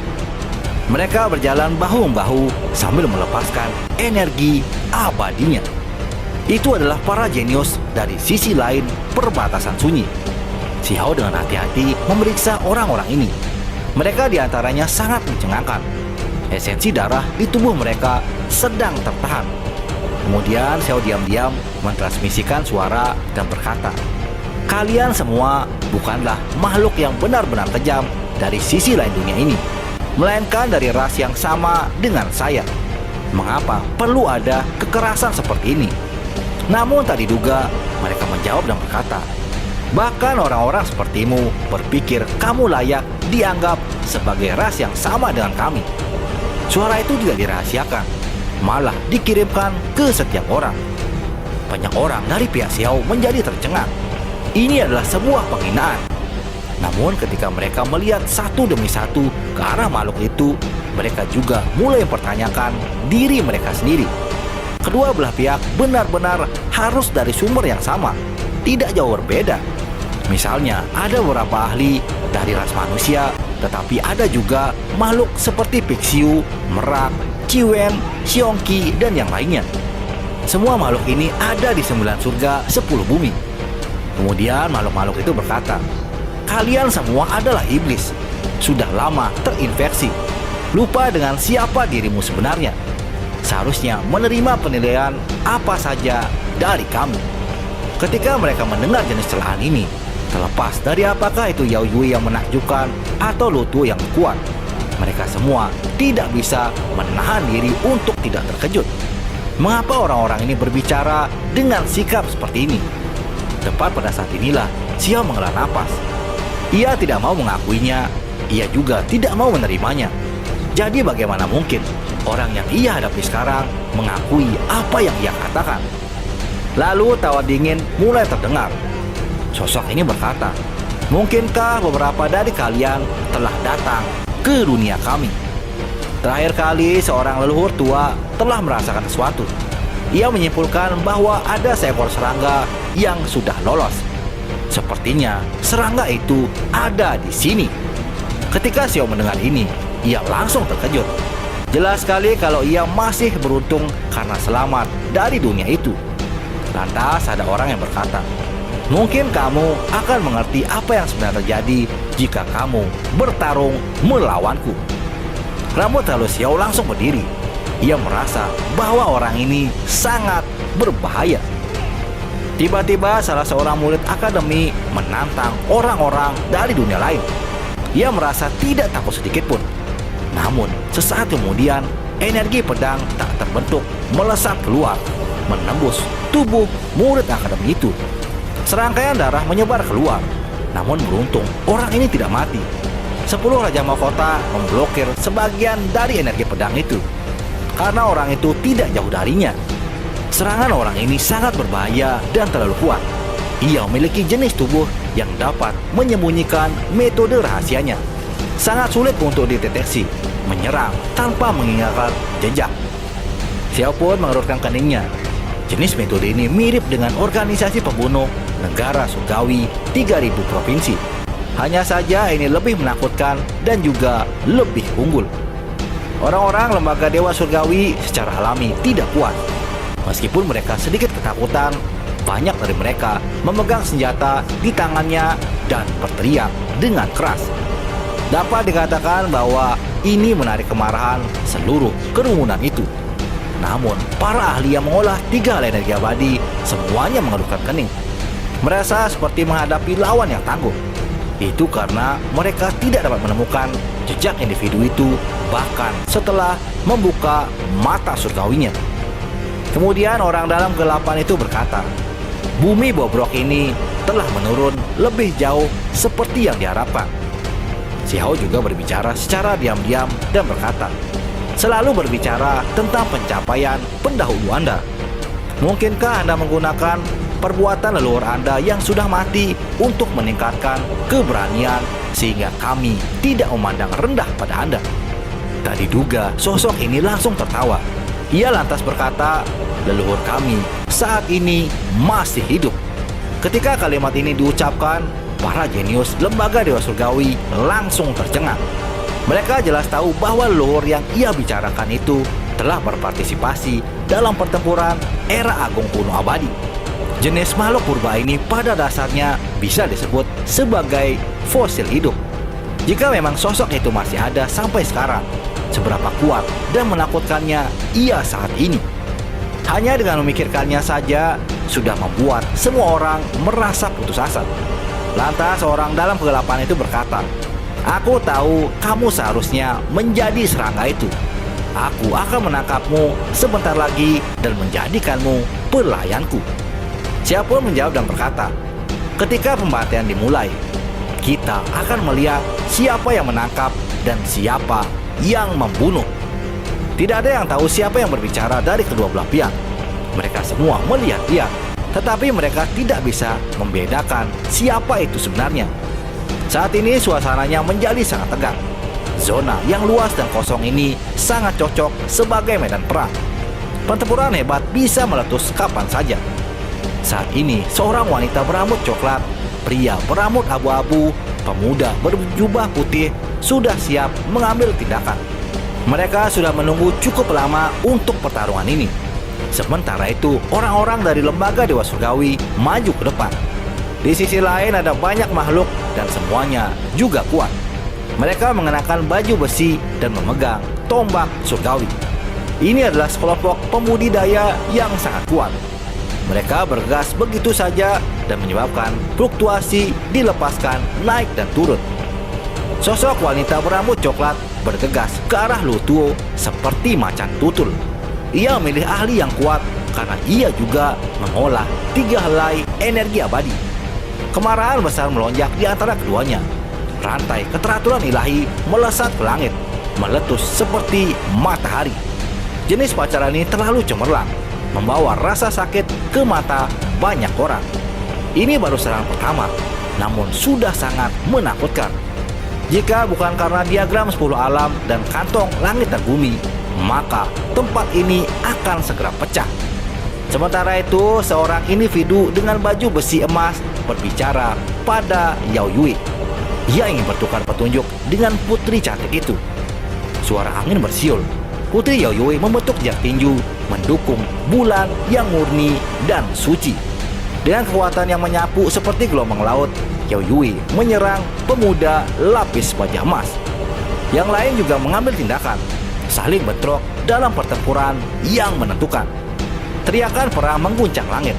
Mereka berjalan bahu-membahu sambil melepaskan energi abadinya. Itu adalah para jenius dari sisi lain perbatasan sunyi. Xiao dengan hati-hati memeriksa orang-orang ini. Mereka diantaranya sangat mencengangkan. Esensi darah di tubuh mereka sedang tertahan. Kemudian Xiao diam-diam mentransmisikan suara dan berkata, "Kalian semua bukanlah makhluk yang benar-benar kejam dari sisi lain dunia ini, melainkan dari ras yang sama dengan saya. Mengapa perlu ada kekerasan seperti ini?" Namun tak diduga, mereka menjawab dan berkata, "Bahkan orang-orang sepertimu berpikir kamu layak dianggap sebagai ras yang sama dengan kami." Suara itu tidak dirahasiakan, malah dikirimkan ke setiap orang. Banyak orang dari pihak Xiao menjadi tercengang. Ini adalah sebuah penghinaan. Namun ketika mereka melihat satu demi satu ke arah makhluk itu, mereka juga mulai mempertanyakan diri mereka sendiri. Kedua belah pihak benar-benar harus dari sumber yang sama, tidak jauh berbeda. Misalnya ada beberapa ahli dari ras manusia, tetapi ada juga makhluk seperti Pixiu, Merak, Ciwen, Xiongqi, dan yang lainnya. Semua makhluk ini ada di 9 surga 10 bumi. Kemudian makhluk-makhluk itu berkata, "Kalian semua adalah iblis, sudah lama terinfeksi, lupa dengan siapa dirimu sebenarnya. Seharusnya menerima penilaian apa saja dari kami." Ketika mereka mendengar jenis celaan ini, terlepas dari apakah itu Yao Yui yang menakjubkan atau Lu Tu yang kuat, mereka semua tidak bisa menahan diri untuk tidak terkejut. Mengapa orang-orang ini berbicara dengan sikap seperti ini? Tepat pada saat inilah Xiao menghela napas. Ia tidak mau mengakuinya, ia juga tidak mau menerimanya. Jadi bagaimana mungkin orang yang ia hadapi sekarang mengakui apa yang ia katakan? Lalu tawa dingin mulai terdengar. Sosok ini berkata, "Mungkinkah beberapa dari kalian telah datang ke dunia kami? Terakhir kali seorang leluhur tua telah merasakan sesuatu. Ia menyimpulkan bahwa ada seekor serangga yang sudah lolos. Sepertinya serangga itu ada di sini." Ketika Xiao mendengar ini, ia langsung terkejut. Jelas sekali kalau ia masih beruntung karena selamat dari dunia itu. Lantas ada orang yang berkata, "Mungkin kamu akan mengerti apa yang sebenarnya terjadi jika kamu bertarung melawanku." Rambut halus Xiao langsung berdiri. Ia merasa bahwa orang ini sangat berbahaya. Tiba-tiba salah seorang murid akademi menantang orang-orang dari dunia lain. Ia merasa tidak takut sedikit pun. Namun sesaat kemudian energi pedang tak terbentuk melesat keluar, menembus tubuh murid akademi itu. Serangkaian darah menyebar keluar. Namun beruntung orang ini tidak mati. 10 Raja Mahkota memblokir sebagian dari energi pedang itu, karena orang itu tidak jauh darinya. Serangan orang ini sangat berbahaya dan terlalu kuat. Ia memiliki jenis tubuh yang dapat menyembunyikan metode rahasianya. Sangat sulit untuk dideteksi, menyerang tanpa meninggalkan jejak. Xiao pun mengerutkan keningnya. Jenis metode ini mirip dengan organisasi pembunuh negara surgawi 3000 provinsi. Hanya saja ini lebih menakutkan dan juga lebih unggul. Orang-orang lembaga dewa surgawi secara alami tidak kuat. Meskipun mereka sedikit ketakutan, banyak dari mereka memegang senjata di tangannya dan berteriak dengan keras. Dapat dikatakan bahwa ini menarik kemarahan seluruh kerumunan itu. Namun, para ahli yang mengolah 3 hal energi abadi semuanya mengerutkan kening. Merasa seperti menghadapi lawan yang tangguh. Itu karena mereka tidak dapat menemukan jejak individu itu bahkan setelah membuka mata surgawinya. Kemudian orang dalam kegelapan itu berkata, "Bumi bobrok ini telah menurun lebih jauh seperti yang diharapkan." Xiao juga berbicara secara diam-diam dan berkata, "Selalu berbicara tentang pencapaian pendahulu Anda. Mungkinkah Anda menggunakan perbuatan leluhur Anda yang sudah mati untuk meningkatkan keberanian sehingga kami tidak memandang rendah pada Anda?" Tak diduga, sosok ini langsung tertawa. Ia lantas berkata, "Leluhur kami saat ini masih hidup." Ketika kalimat ini diucapkan, para jenius lembaga dewa surgawi langsung tercengang. Mereka jelas tahu bahwa leluhur yang ia bicarakan itu telah berpartisipasi dalam pertempuran era agung kuno abadi. Jenis makhluk purba ini pada dasarnya bisa disebut sebagai fosil hidup. Jika memang sosok itu masih ada sampai sekarang, seberapa kuat dan menakutkannya ia saat ini. Hanya dengan memikirkannya saja sudah membuat semua orang merasa putus asa. Lantas orang dalam kegelapan itu berkata, "Aku tahu kamu seharusnya menjadi serangga itu. Aku akan menangkapmu sebentar lagi dan menjadikanmu pelayanku." Xiao pun menjawab dan berkata, "Ketika pembantaian dimulai, kita akan melihat siapa yang menangkap dan siapa yang membunuh." Tidak ada yang tahu siapa yang berbicara dari kedua belah pihak. Mereka semua melihat dia, tetapi mereka tidak bisa membedakan siapa itu sebenarnya. Saat ini suasananya menjadi sangat tegang. Zona yang luas dan kosong ini sangat cocok sebagai medan perang. Pertempuran hebat bisa meletus kapan saja. Saat ini seorang wanita berambut coklat, pria berambut abu-abu, pemuda berjubah putih sudah siap mengambil tindakan. Mereka sudah menunggu cukup lama untuk pertarungan ini. Sementara itu, orang-orang dari lembaga Dewa Surgawi maju ke depan. Di sisi lain ada banyak makhluk dan semuanya juga kuat. Mereka mengenakan baju besi dan memegang tombak surgawi. Ini adalah sekelompok pembudidaya yang sangat kuat. Mereka bergegas begitu saja dan menyebabkan fluktuasi dilepaskan naik dan turun. Sosok wanita berambut coklat bergegas ke arah Lutuo seperti macan tutul. Ia memilih ahli yang kuat karena ia juga mengolah 3 helai energi abadi. Kemarahan besar melonjak di antara keduanya. Rantai keteraturan ilahi melesat ke langit, meletus seperti matahari. Jenis pacaran ini terlalu cemerlang, membawa rasa sakit ke mata banyak orang. Ini baru serangan pertama, namun sudah sangat menakutkan. Jika bukan karena diagram 10 alam dan kantong langit dan bumi, maka tempat ini akan segera pecah. Sementara itu, seorang individu dengan baju besi emas berbicara pada Yao Yui. Ia ingin bertukar petunjuk dengan putri cantik itu. Suara angin bersiul. Putri Yao Yui membentuk jak tinju, mendukung bulan yang murni dan suci. Dengan kekuatan yang menyapu seperti gelombang laut, Yao Yui menyerang pemuda lapis baja emas. Yang lain juga mengambil tindakan, saling bentrok dalam pertempuran yang menentukan. Teriakan perang mengguncang langit.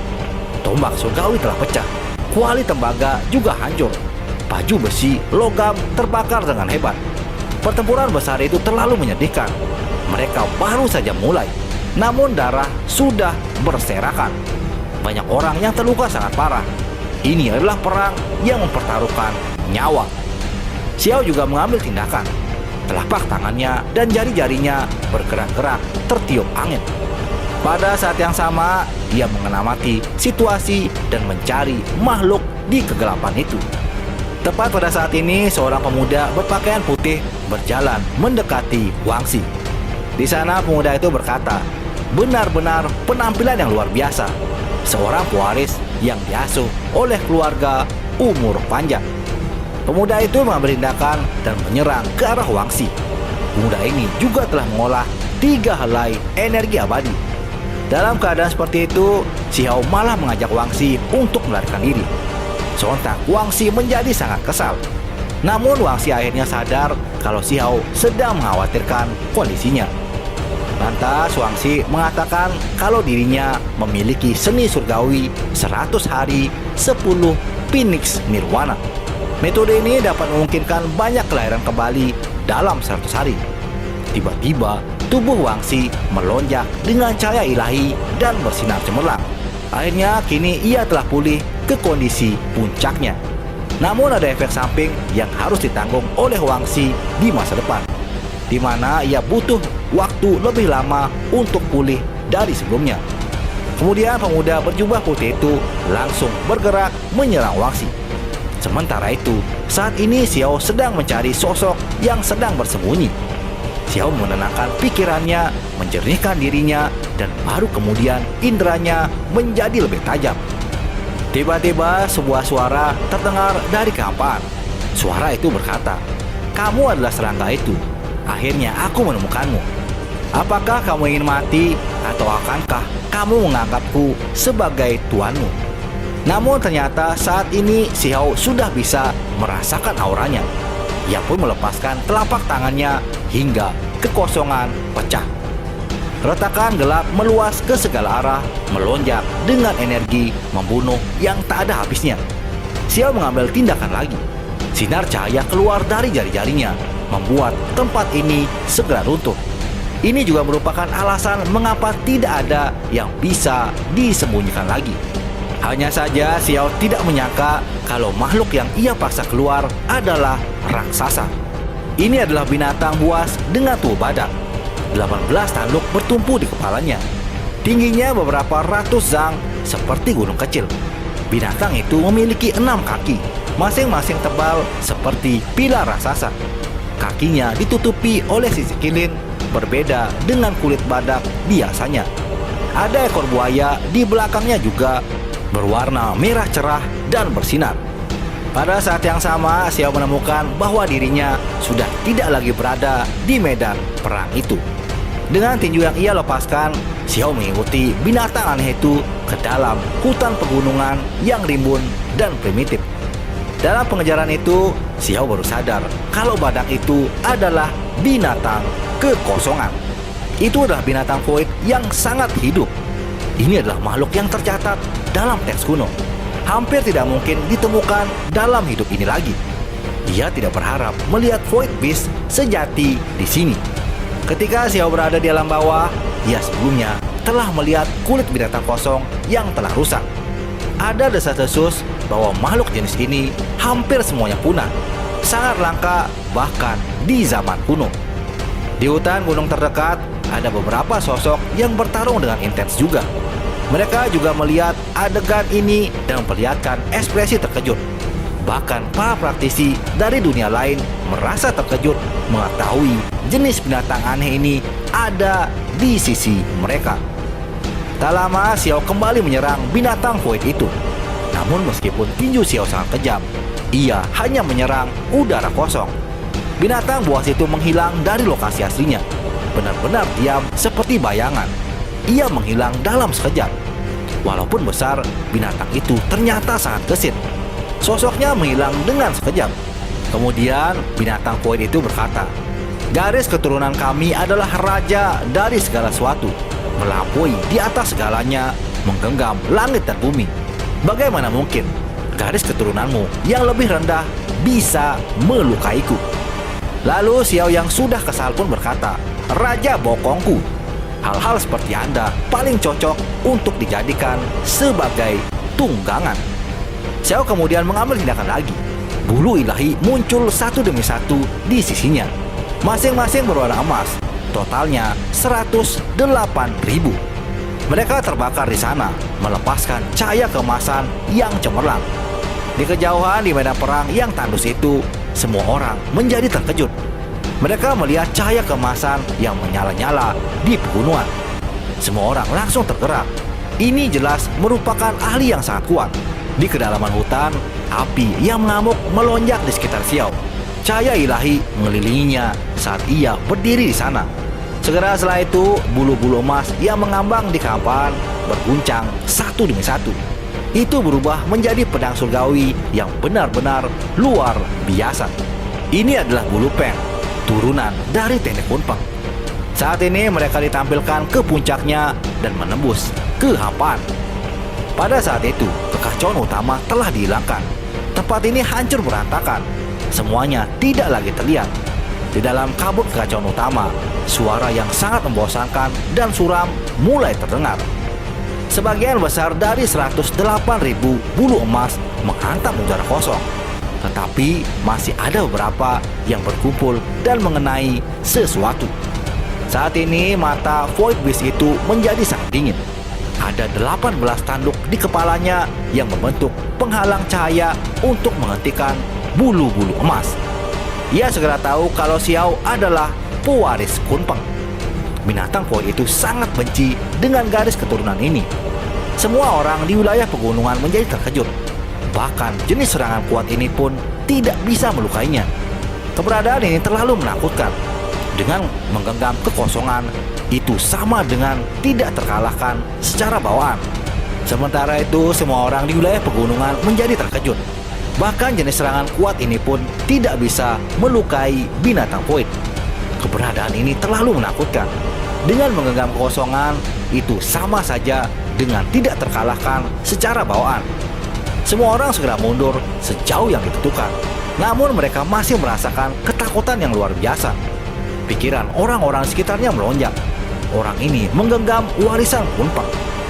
Tombak surgawi telah pecah. Kuali tembaga juga hancur. Baju besi, logam terbakar dengan hebat. Pertempuran besar itu terlalu menyedihkan. Mereka baru saja mulai, namun darah sudah berserakan. Banyak orang yang terluka sangat parah. Ini adalah perang yang mempertaruhkan nyawa. Xiao juga mengambil tindakan. Telapak tangannya dan jari-jarinya bergerak-gerak tertiup angin. Pada saat yang sama, dia mengamati situasi dan mencari makhluk di kegelapan itu. Tepat pada saat ini, seorang pemuda berpakaian putih berjalan mendekati Wangxi. Di sana pemuda itu berkata, benar-benar penampilan yang luar biasa. Seorang pewaris yang diasuh oleh keluarga umur panjang. Pemuda itu mengambil tindakan dan menyerang ke arah Wangxi. Pemuda ini juga telah mengolah 3 helai energi abadi. Dalam keadaan seperti itu, Xiao malah mengajak Wangxi untuk melarikan diri. Sontak Wangxi menjadi sangat kesal. Namun Wangxi akhirnya sadar kalau Xiao sedang mengkhawatirkan kondisinya. Lantas Wangxi mengatakan kalau dirinya memiliki seni surgawi 100 hari 10 Phoenix Nirwana. Metode ini dapat memungkinkan banyak kelahiran kembali dalam 100 hari. Tiba-tiba tubuh Wangxi melonjak dengan cahaya ilahi dan bersinar cemerlang. Akhirnya kini ia telah pulih ke kondisi puncaknya. Namun ada efek samping yang harus ditanggung oleh Wangxi di masa depan, di mana ia butuh waktu lebih lama untuk pulih dari sebelumnya. Kemudian pemuda berjubah putih itu langsung bergerak menyerang Wangxi. Sementara itu, saat ini Xiao sedang mencari sosok yang sedang bersembunyi. Xiao menenangkan pikirannya, menjernihkan dirinya, dan baru kemudian inderanya menjadi lebih tajam. Tiba-tiba sebuah suara terdengar dari kehampaan. Suara itu berkata, "Kamu adalah serangga itu. Akhirnya aku menemukanmu. Apakah kamu ingin mati atau akankah kamu menganggapku sebagai tuanmu?" Namun ternyata saat ini Xiao sudah bisa merasakan auranya. Ia pun melepaskan telapak tangannya hingga kekosongan pecah. Retakan gelap meluas ke segala arah, melonjak dengan energi membunuh yang tak ada habisnya. Xiao mengambil tindakan lagi. Sinar cahaya keluar dari jari-jarinya, membuat tempat ini segera runtuh. Ini juga merupakan alasan mengapa tidak ada yang bisa disembunyikan lagi. Hanya saja Xiao tidak menyangka kalau makhluk yang ia paksa keluar adalah raksasa. Ini adalah binatang buas dengan tubuh badak. 18 tanduk bertumpu di kepalanya. Tingginya beberapa ratus zang seperti gunung kecil. Binatang itu memiliki 6 kaki, masing-masing tebal seperti pilar raksasa. Kakinya ditutupi oleh sisik kilin, berbeda dengan kulit badak biasanya. Ada ekor buaya di belakangnya juga, berwarna merah cerah dan bersinar. Pada saat yang sama, Xiao menemukan bahwa dirinya sudah tidak lagi berada di medan perang itu. Dengan tinju yang ia lepaskan, Xiao mengikuti binatang aneh itu ke dalam hutan pegunungan yang rimbun dan primitif. Dalam pengejaran itu, Xiao baru sadar kalau badak itu adalah binatang kekosongan. Itu adalah binatang void yang sangat hidup. Ini adalah makhluk yang tercatat dalam teks kuno. Hampir tidak mungkin ditemukan dalam hidup ini lagi. Ia tidak berharap melihat void beast sejati di sini. Ketika Xiao berada di alam bawah, ia sebelumnya telah melihat kulit binatang kosong yang telah rusak. Ada desas-desus bahwa makhluk jenis ini hampir semuanya punah, sangat langka bahkan di zaman kuno. Di hutan gunung terdekat, ada beberapa sosok yang bertarung dengan intens juga. Mereka juga melihat adegan ini dan memperlihatkan ekspresi terkejut. Bahkan para praktisi dari dunia lain merasa terkejut mengetahui jenis binatang aneh ini ada di sisi mereka. Tak lama Xiao kembali menyerang binatang void itu. Namun meskipun tinju Xiao sangat kejam, ia hanya menyerang udara kosong. Binatang buas itu menghilang dari lokasi aslinya. Benar-benar diam seperti bayangan. Ia menghilang dalam sekejap. Walaupun besar, binatang itu ternyata sangat gesit. Sosoknya menghilang dengan sekejap. Kemudian binatang void itu berkata, "Garis keturunan kami adalah raja dari segala sesuatu, melampaui di atas segalanya, menggenggam langit dan bumi. Bagaimana mungkin garis keturunanmu yang lebih rendah bisa melukaiku?" Lalu Xiao yang sudah kesal pun berkata, "Raja bokongku, hal-hal seperti Anda paling cocok untuk dijadikan sebagai tunggangan." Xiao kemudian mengambil tindakan lagi. Bulu ilahi muncul satu demi satu di sisinya. Masing-masing berwarna emas. Totalnya 108.000. Mereka terbakar di sana, melepaskan cahaya keemasan yang cemerlang. Di kejauhan di medan perang yang tandus itu, semua orang menjadi terkejut. Mereka melihat cahaya keemasan yang menyala-nyala di pegunungan. Semua orang langsung tergerak. Ini jelas merupakan ahli yang sangat kuat. Di kedalaman hutan, api yang mengamuk melonjak di sekitar Xiao. Cahaya ilahi mengelilinginya saat ia berdiri di sana. Segera setelah itu, bulu-bulu emas yang mengambang di kehampaan berguncang satu demi satu. Itu berubah menjadi pedang surgawi yang benar-benar luar biasa. Ini adalah bulu peng, turunan dari teknik kunpeng. Saat ini mereka ditampilkan ke puncaknya dan menembus kehampaan. Pada saat itu, kekacauan utama telah dihilangkan. Tempat ini hancur berantakan. Semuanya tidak lagi terlihat. Di dalam kabut kekacauan utama, suara yang sangat membosankan dan suram mulai terdengar. Sebagian besar dari 108.000 bulu emas menghantam udara kosong. Tetapi masih ada beberapa yang berkumpul dan mengenai sesuatu. Saat ini mata void beast itu menjadi sangat dingin. Ada 18 tanduk di kepalanya yang membentuk penghalang cahaya untuk menghentikan bulu-bulu emas. Ia segera tahu kalau Xiao adalah pewaris kunpeng. Binatang void itu sangat benci dengan garis keturunan ini. Semua orang di wilayah pegunungan menjadi terkejut. Bahkan jenis serangan kuat ini pun tidak bisa melukainya. Keberadaan ini terlalu menakutkan. Dengan menggenggam kekosongan, itu sama dengan tidak terkalahkan secara bawaan. Sementara itu, semua orang di wilayah pegunungan menjadi terkejut. Bahkan jenis serangan kuat ini pun tidak bisa melukai binatang void. Keberadaan ini terlalu menakutkan. Dengan menggenggam kekosongan, itu sama saja dengan tidak terkalahkan secara bawaan. Semua orang segera mundur sejauh yang ditentukan. Namun mereka masih merasakan ketakutan yang luar biasa. Pikiran orang-orang sekitarnya melonjak. Orang ini menggenggam warisan kunpeng.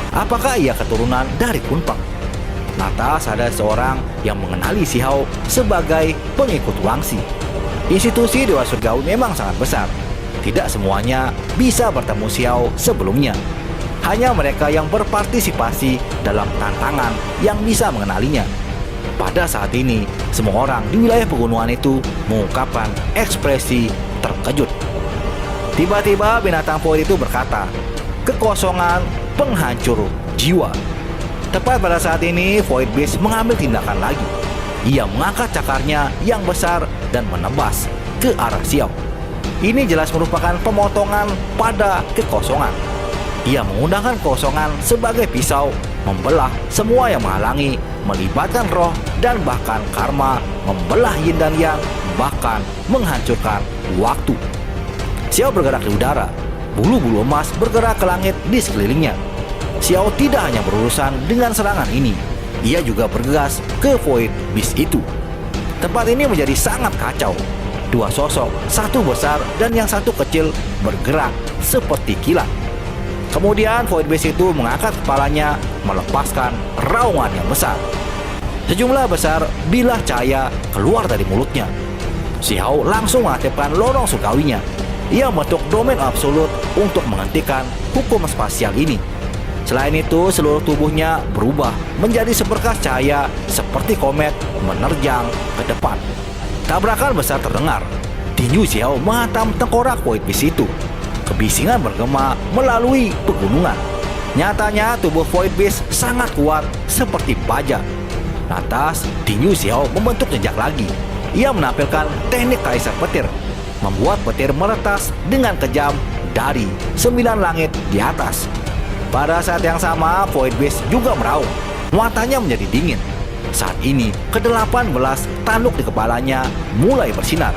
Apakah ia keturunan dari kunpeng? Lantas ada seorang yang mengenali Xiao sebagai pengikut Wangxi. Institusi Dewa Surgawi memang sangat besar. tidak semuanya bisa bertemu Xiao sebelumnya. Hanya mereka yang berpartisipasi dalam tantangan yang bisa mengenalinya. Pada saat ini, semua orang di wilayah pegunungan itu mengungkapkan ekspresi terkejut. Tiba-tiba binatang void itu berkata, "Kekosongan penghancur jiwa." Tepat pada saat ini, Void Beast mengambil tindakan lagi. Ia mengangkat cakarnya yang besar dan menebas ke arah Xiao. Ini jelas merupakan pemotongan pada kekosongan. Ia menggunakan kekosongan sebagai pisau, membelah semua yang menghalangi, melibatkan roh dan bahkan karma, membelah yin dan yang, bahkan menghancurkan waktu. Xiao bergerak di udara, bulu-bulu emas bergerak ke langit di sekelilingnya. Xiao tidak hanya berurusan dengan serangan ini, ia juga bergegas ke Void Beast itu. Tempat ini menjadi sangat kacau. Dua sosok, satu besar dan yang satu kecil, bergerak seperti kilat. Kemudian Void Beast itu mengangkat kepalanya, melepaskan raungan yang besar. Sejumlah besar bilah cahaya keluar dari mulutnya. Xiao langsung mengaktifkan lorong surgawinya. Ia membentuk domain absolut untuk menghentikan hukum spasial ini. Selain itu, seluruh tubuhnya berubah menjadi seberkas cahaya seperti komet menerjang ke depan. Tabrakan besar terdengar. Tinju Xiao menghantam tengkorak Void Beast itu. Kebisingan bergema melalui pegunungan. Nyatanya tubuh Void Beast sangat kuat seperti baja. Lantas, tinju Xiao membentuk jejak lagi. Ia menampilkan teknik kaisar petir, membuat petir meretas dengan kejam dari 9 langit di atas. Pada saat yang sama, Void Beast juga meraung. Matanya menjadi dingin. Saat ini, ke-18 tanduk di kepalanya mulai bersinar,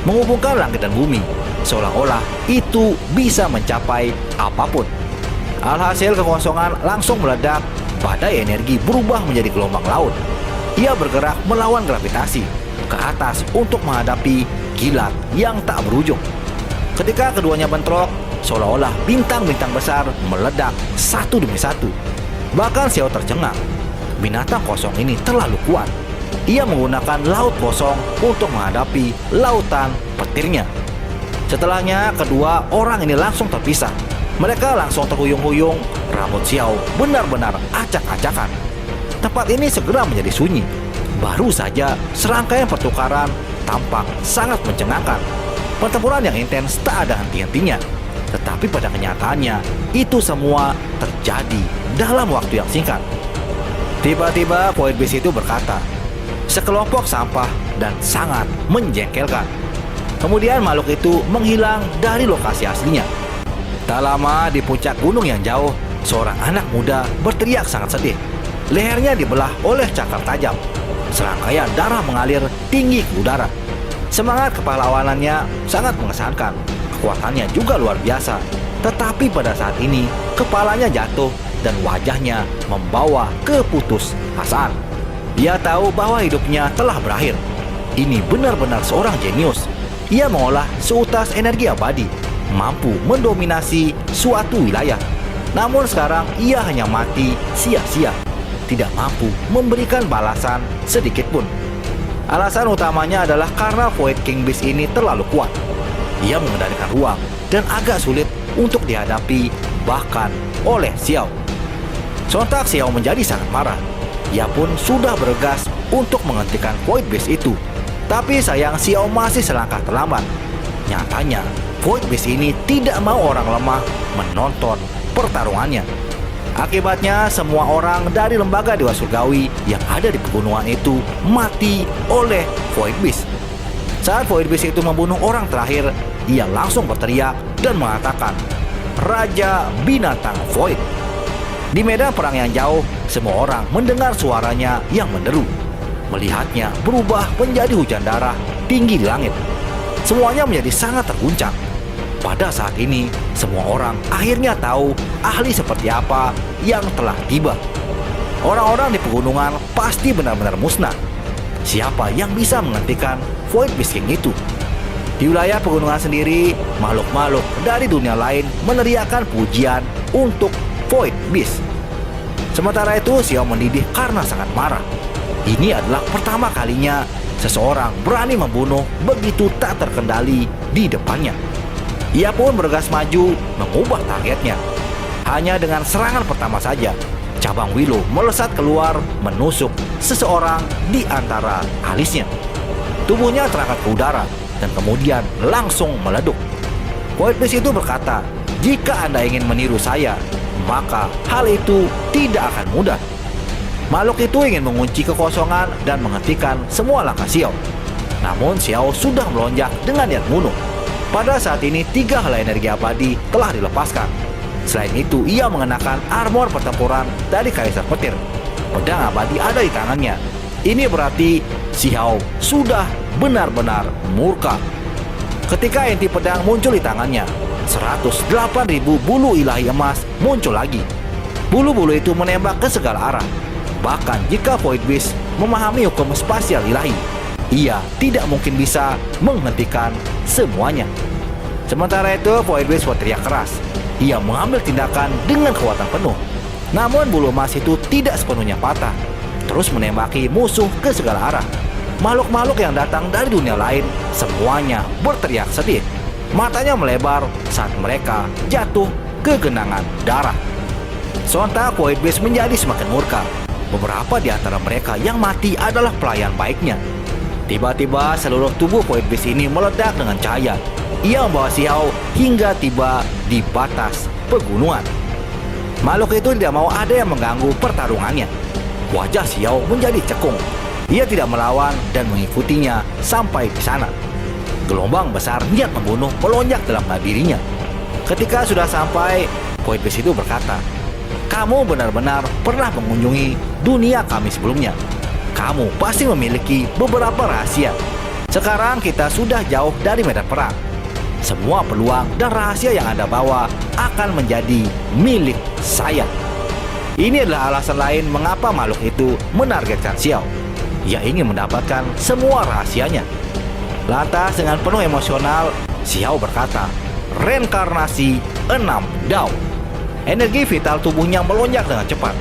menghubungkan langit dan bumi, seolah-olah itu bisa mencapai apapun. Alhasil, kekosongan langsung meledak. Badai energi berubah menjadi gelombang laut. Ia bergerak melawan gravitasi ke atas untuk menghadapi kilat yang tak berujung. Ketika keduanya bentrok, seolah-olah bintang-bintang besar meledak satu demi satu. Bahkan Xiao tercengang. Binatang kosong ini terlalu kuat. Ia menggunakan laut kosong untuk menghadapi lautan petirnya. Setelahnya, kedua orang ini langsung terpisah. Mereka langsung terhuyung-huyung. Rambut Xiao benar-benar acak-acakan. Tempat ini segera menjadi sunyi. Baru saja serangkaian pertukaran tampak sangat mencengangkan. Pertempuran yang intens tak ada henti-hentinya. Tetapi pada kenyataannya, itu semua terjadi dalam waktu yang singkat. Tiba-tiba Void Beast itu berkata, sekelompok sampah dan sangat menjengkelkan. Kemudian makhluk itu menghilang dari lokasi aslinya. Tak lama di puncak gunung yang jauh, seorang anak muda berteriak sangat sedih. Lehernya dibelah oleh cakar tajam. Serangkaian darah mengalir tinggi ke udara. Semangat kepahlawanannya sangat mengesankan. Kekuatannya juga luar biasa. Tetapi pada saat ini, kepalanya jatuh dan wajahnya membawa keputusasaan. Dia tahu bahwa hidupnya telah berakhir. Ini benar-benar seorang jenius. Ia mengolah seutas energi abadi, mampu mendominasi suatu wilayah. Namun sekarang ia hanya mati sia-sia, tidak mampu memberikan balasan sedikit pun. Alasan utamanya adalah karena Void King Beast ini terlalu kuat. Ia mengendalikan ruang dan agak sulit untuk dihadapi bahkan oleh Xiao. Sontak Xiao menjadi sangat marah. Ia pun sudah bergegas untuk menghentikan Void Beast itu. Tapi sayang Xiao masih selangkah terlambat. Nyatanya Void Beast ini tidak mau orang lemah menonton pertarungannya. Akibatnya semua orang dari lembaga Dewa Surgawi yang ada di pegunungan itu mati oleh Void Beast. Saat Void Beast itu membunuh orang terakhir, ia langsung berteriak dan mengatakan, "Raja Binatang Void." Di medan perang yang jauh, semua orang mendengar suaranya yang menderu. Melihatnya berubah menjadi hujan darah tinggi di langit. Semuanya menjadi sangat terguncang. Pada saat ini, semua orang akhirnya tahu ahli seperti apa yang telah tiba. Orang-orang di pegunungan pasti benar-benar musnah. Siapa yang bisa menghentikan Void Beast King itu? Di wilayah pegunungan sendiri, makhluk-makhluk dari dunia lain meneriakkan pujian untuk Void Beast. Sementara itu, Xiao mendidih karena sangat marah. Ini adalah pertama kalinya seseorang berani membunuh begitu tak terkendali di depannya. Ia pun bergegas maju mengubah targetnya. Hanya dengan serangan pertama saja, cabang Willow melesat keluar menusuk seseorang di antara alisnya. Tubuhnya terangkat ke udara dan kemudian langsung meleduk. Void Beast itu berkata, "Jika Anda ingin meniru saya, maka hal itu tidak akan mudah." Makhluk itu ingin mengunci kekosongan dan menghentikan semua langkah Xiao. Namun Xiao sudah melonjak dengan niat bunuh. Pada saat ini 3 helai energi abadi telah dilepaskan. Selain itu, ia mengenakan armor pertempuran dari Kaisar Petir. Pedang abadi ada di tangannya. Ini berarti Xiao sudah benar-benar murka. Ketika inti pedang muncul di tangannya, 108.000 bulu ilahi emas muncul lagi. Bulu-bulu itu menembak ke segala arah. Bahkan jika Void Beast memahami hukum spasial ilahi, ia tidak mungkin bisa menghentikan semuanya. Sementara itu, Void Beast berteriak keras. Ia mengambil tindakan dengan kekuatan penuh. Namun bulu emas itu tidak sepenuhnya patah, terus menembaki musuh ke segala arah. Makhluk-makhluk yang datang dari dunia lain semuanya berteriak sedih. Matanya melebar saat mereka jatuh ke genangan darah. Sontak Void Beast menjadi semakin murka. Beberapa di antara mereka yang mati adalah pelayan baiknya. Tiba-tiba seluruh tubuh Void Beast ini meledak dengan cahaya. Ia membawa Xiao hingga tiba di batas pegunungan. Makhluk itu tidak mau ada yang mengganggu pertarungannya. Wajah Xiao menjadi cekung. Ia tidak melawan dan mengikutinya sampai di sana. Gelombang besar niat membunuh melonjak dalam dirinya. Ketika sudah sampai, Void Beast itu berkata, "Kamu benar-benar pernah mengunjungi dunia kami sebelumnya. Kamu pasti memiliki beberapa rahasia. Sekarang kita sudah jauh dari medan perang. Semua peluang dan rahasia yang Anda bawa akan menjadi milik saya." Ini adalah alasan lain mengapa makhluk itu menargetkan Xiao. Ia ingin mendapatkan semua rahasianya. Lantas dengan penuh emosional, Xiao berkata, "Reinkarnasi 6 Dao." Energi vital tubuhnya melonjak dengan cepat.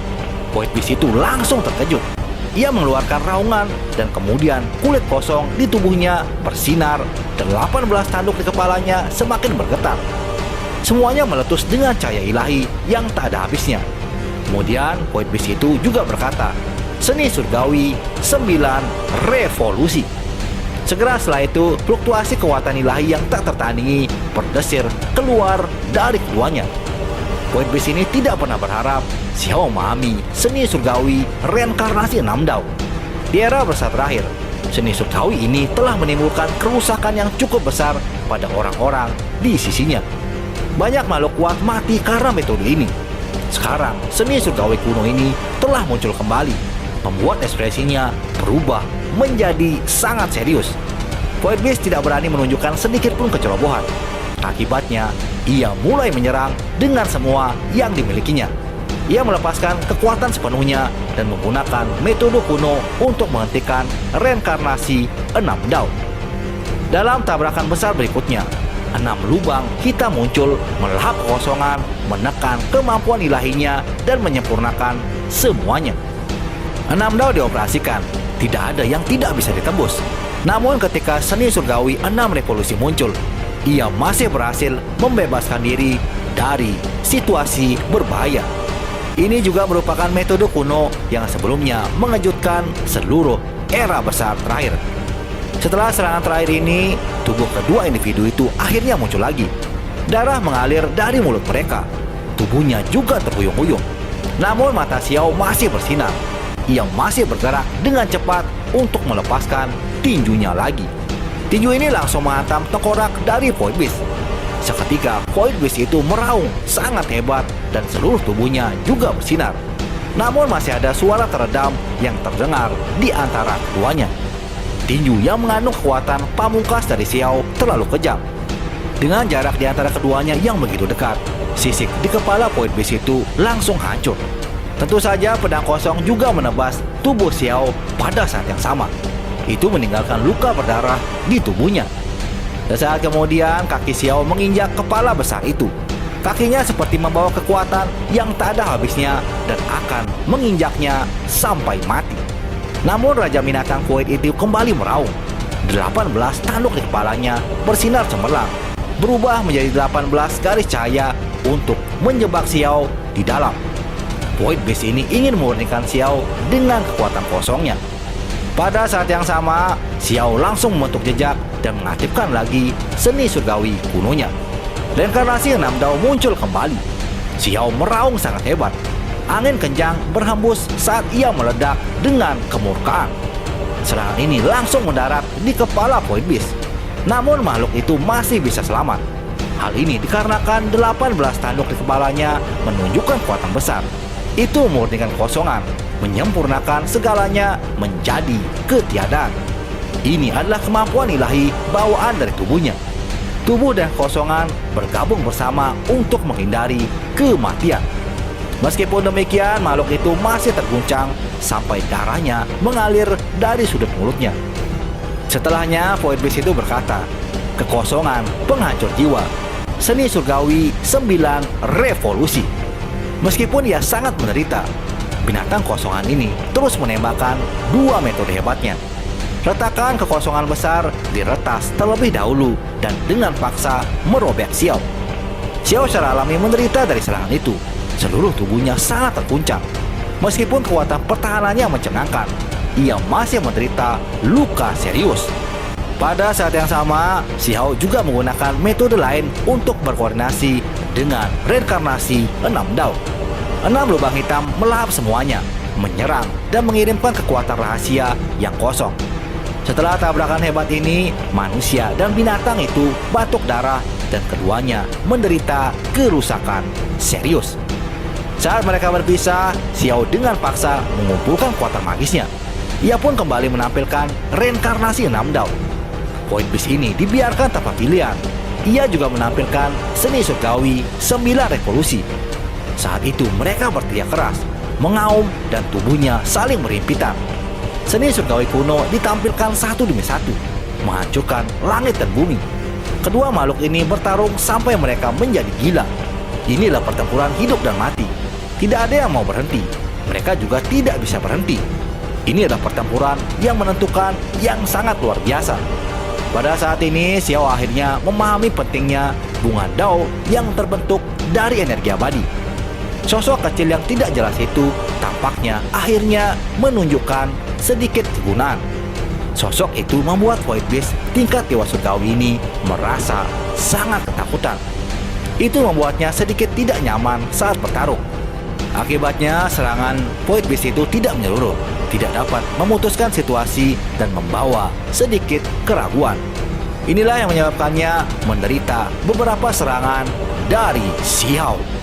Void Beast itu langsung terkejut. Ia mengeluarkan raungan dan kemudian kulit kosong di tubuhnya bersinar. 18 tanduk di kepalanya semakin bergetar. Semuanya meletus dengan cahaya ilahi yang tak ada habisnya. Kemudian Void Beast itu juga berkata, "Seni surgawi 9 revolusi." Segera setelah itu, fluktuasi kekuatan ilahi yang tak tertandingi berdesir keluar dari keduanya. Void Beast ini tidak pernah berharap Xiao memahami seni surgawi reinkarnasi 6 Dao. Di era besar terakhir, seni surgawi ini telah menimbulkan kerusakan yang cukup besar pada orang-orang di sisinya. Banyak makhluk kuat mati karena metode ini. Sekarang, seni surgawi kuno ini telah muncul kembali, membuat ekspresinya berubah menjadi sangat serius. Void Beast tidak berani menunjukkan sedikit pun kecerobohan. Akibatnya, ia mulai menyerang dengan semua yang dimilikinya. Ia melepaskan kekuatan sepenuhnya dan menggunakan metode kuno untuk menghentikan reinkarnasi 6 Dao. Dalam tabrakan besar berikutnya, 6 lubang hitam muncul melahap kekosongan, menekan kemampuan ilahinya dan menyempurnakan semuanya. 6 Dao dioperasikan, tidak ada yang tidak bisa ditembus. Namun ketika seni surgawi 6 revolusi muncul, ia masih berhasil membebaskan diri dari situasi berbahaya. Ini juga merupakan metode kuno yang sebelumnya mengejutkan seluruh era besar terakhir. Setelah serangan terakhir ini, tubuh kedua individu itu akhirnya muncul lagi. Darah mengalir dari mulut mereka. Tubuhnya juga terhuyung-huyung. Namun mata Xiao masih bersinar. Ia masih bergerak dengan cepat untuk melepaskan tinjunya lagi. Tinju ini langsung menghantam tengkorak dari Void Beast. Seketika Void Beast itu meraung sangat hebat dan seluruh tubuhnya juga bersinar. Namun masih ada suara teredam yang terdengar di antara keduanya. Tinju yang mengandung kekuatan pamungkas dari Xiao terlalu kejam. Dengan jarak di antara keduanya yang begitu dekat, sisik di kepala Void Beast itu langsung hancur. Tentu saja pedang kosong juga menebas tubuh Xiao pada saat yang sama. Itu meninggalkan luka berdarah di tubuhnya. Sesaat kemudian kaki Xiao menginjak kepala besar itu. Kakinya seperti membawa kekuatan yang tak ada habisnya dan akan menginjaknya sampai mati. Namun Raja Binatang Void itu kembali meraung. 18 tanduk di kepalanya bersinar cemerlang. berubah menjadi 18 garis cahaya untuk menjebak Xiao di dalam. Void Beast ini ingin memurnikan Xiao dengan kekuatan kosongnya. Pada saat yang sama, Xiao langsung membentuk jejak dan mengaktifkan lagi seni surgawi kunonya. Reinkarnasi 6 Dao muncul kembali. Xiao meraung sangat hebat. Angin kencang berhembus saat ia meledak dengan kemurkaan. Serangan ini langsung mendarat di kepala Void Beast. Namun makhluk itu masih bisa selamat. Hal ini dikarenakan 18 tanduk di kepalanya menunjukkan kekuatan besar. Itu memurnikan kosongan, menyempurnakan segalanya menjadi ketiadaan. Ini adalah kemampuan ilahi bawaan dari tubuhnya. Tubuh dan kosongan bergabung bersama untuk menghindari kematian. Meskipun demikian, makhluk itu masih terguncang sampai darahnya mengalir dari sudut mulutnya. Setelahnya, Void Beast itu berkata, "Kekosongan penghancur jiwa, seni surgawi 9 revolusi." Meskipun ia sangat menderita, binatang kosongan ini terus menembakkan 2 metode hebatnya. Retakan kekosongan besar diretas terlebih dahulu dan dengan paksa merobek Xiao. Xiao secara alami menderita dari serangan itu. Seluruh tubuhnya sangat terguncang. Meskipun kekuatan pertahanannya mencengangkan, ia masih menderita luka serius. Pada saat yang sama, Xiao juga menggunakan metode lain untuk berkoordinasi dengan reinkarnasi 6 Dao. 6 lubang hitam melahap semuanya, menyerang dan mengirimkan kekuatan rahasia yang kosong. Setelah tabrakan hebat ini, manusia dan binatang itu batuk darah dan keduanya menderita kerusakan serius. Saat mereka berpisah, Xiao dengan paksa mengumpulkan kekuatan magisnya. Ia pun kembali menampilkan reinkarnasi 6 Dao. Void Beast ini dibiarkan tanpa pilihan. Ia juga menampilkan seni surgawi 9 revolusi. Saat itu mereka berteriak keras, mengaum dan tubuhnya saling berhimpitan. Seni surgawi kuno ditampilkan satu demi satu, menghancurkan langit dan bumi. Kedua makhluk ini bertarung sampai mereka menjadi gila. Inilah pertempuran hidup dan mati. Tidak ada yang mau berhenti. Mereka juga tidak bisa berhenti. Ini adalah pertempuran yang menentukan yang sangat luar biasa. Pada saat ini, Xiao akhirnya memahami pentingnya bunga Dao yang terbentuk dari energi abadi. Sosok kecil yang tidak jelas itu tampaknya akhirnya menunjukkan sedikit kegunaan. Sosok itu membuat Void Beast tingkat dewa surgawi ini merasa sangat ketakutan. Itu membuatnya sedikit tidak nyaman saat bertarung. Akibatnya serangan Void Beast itu tidak menyeluruh, tidak dapat memutuskan situasi dan membawa sedikit keraguan. Inilah yang menyebabkannya menderita beberapa serangan dari Xiao.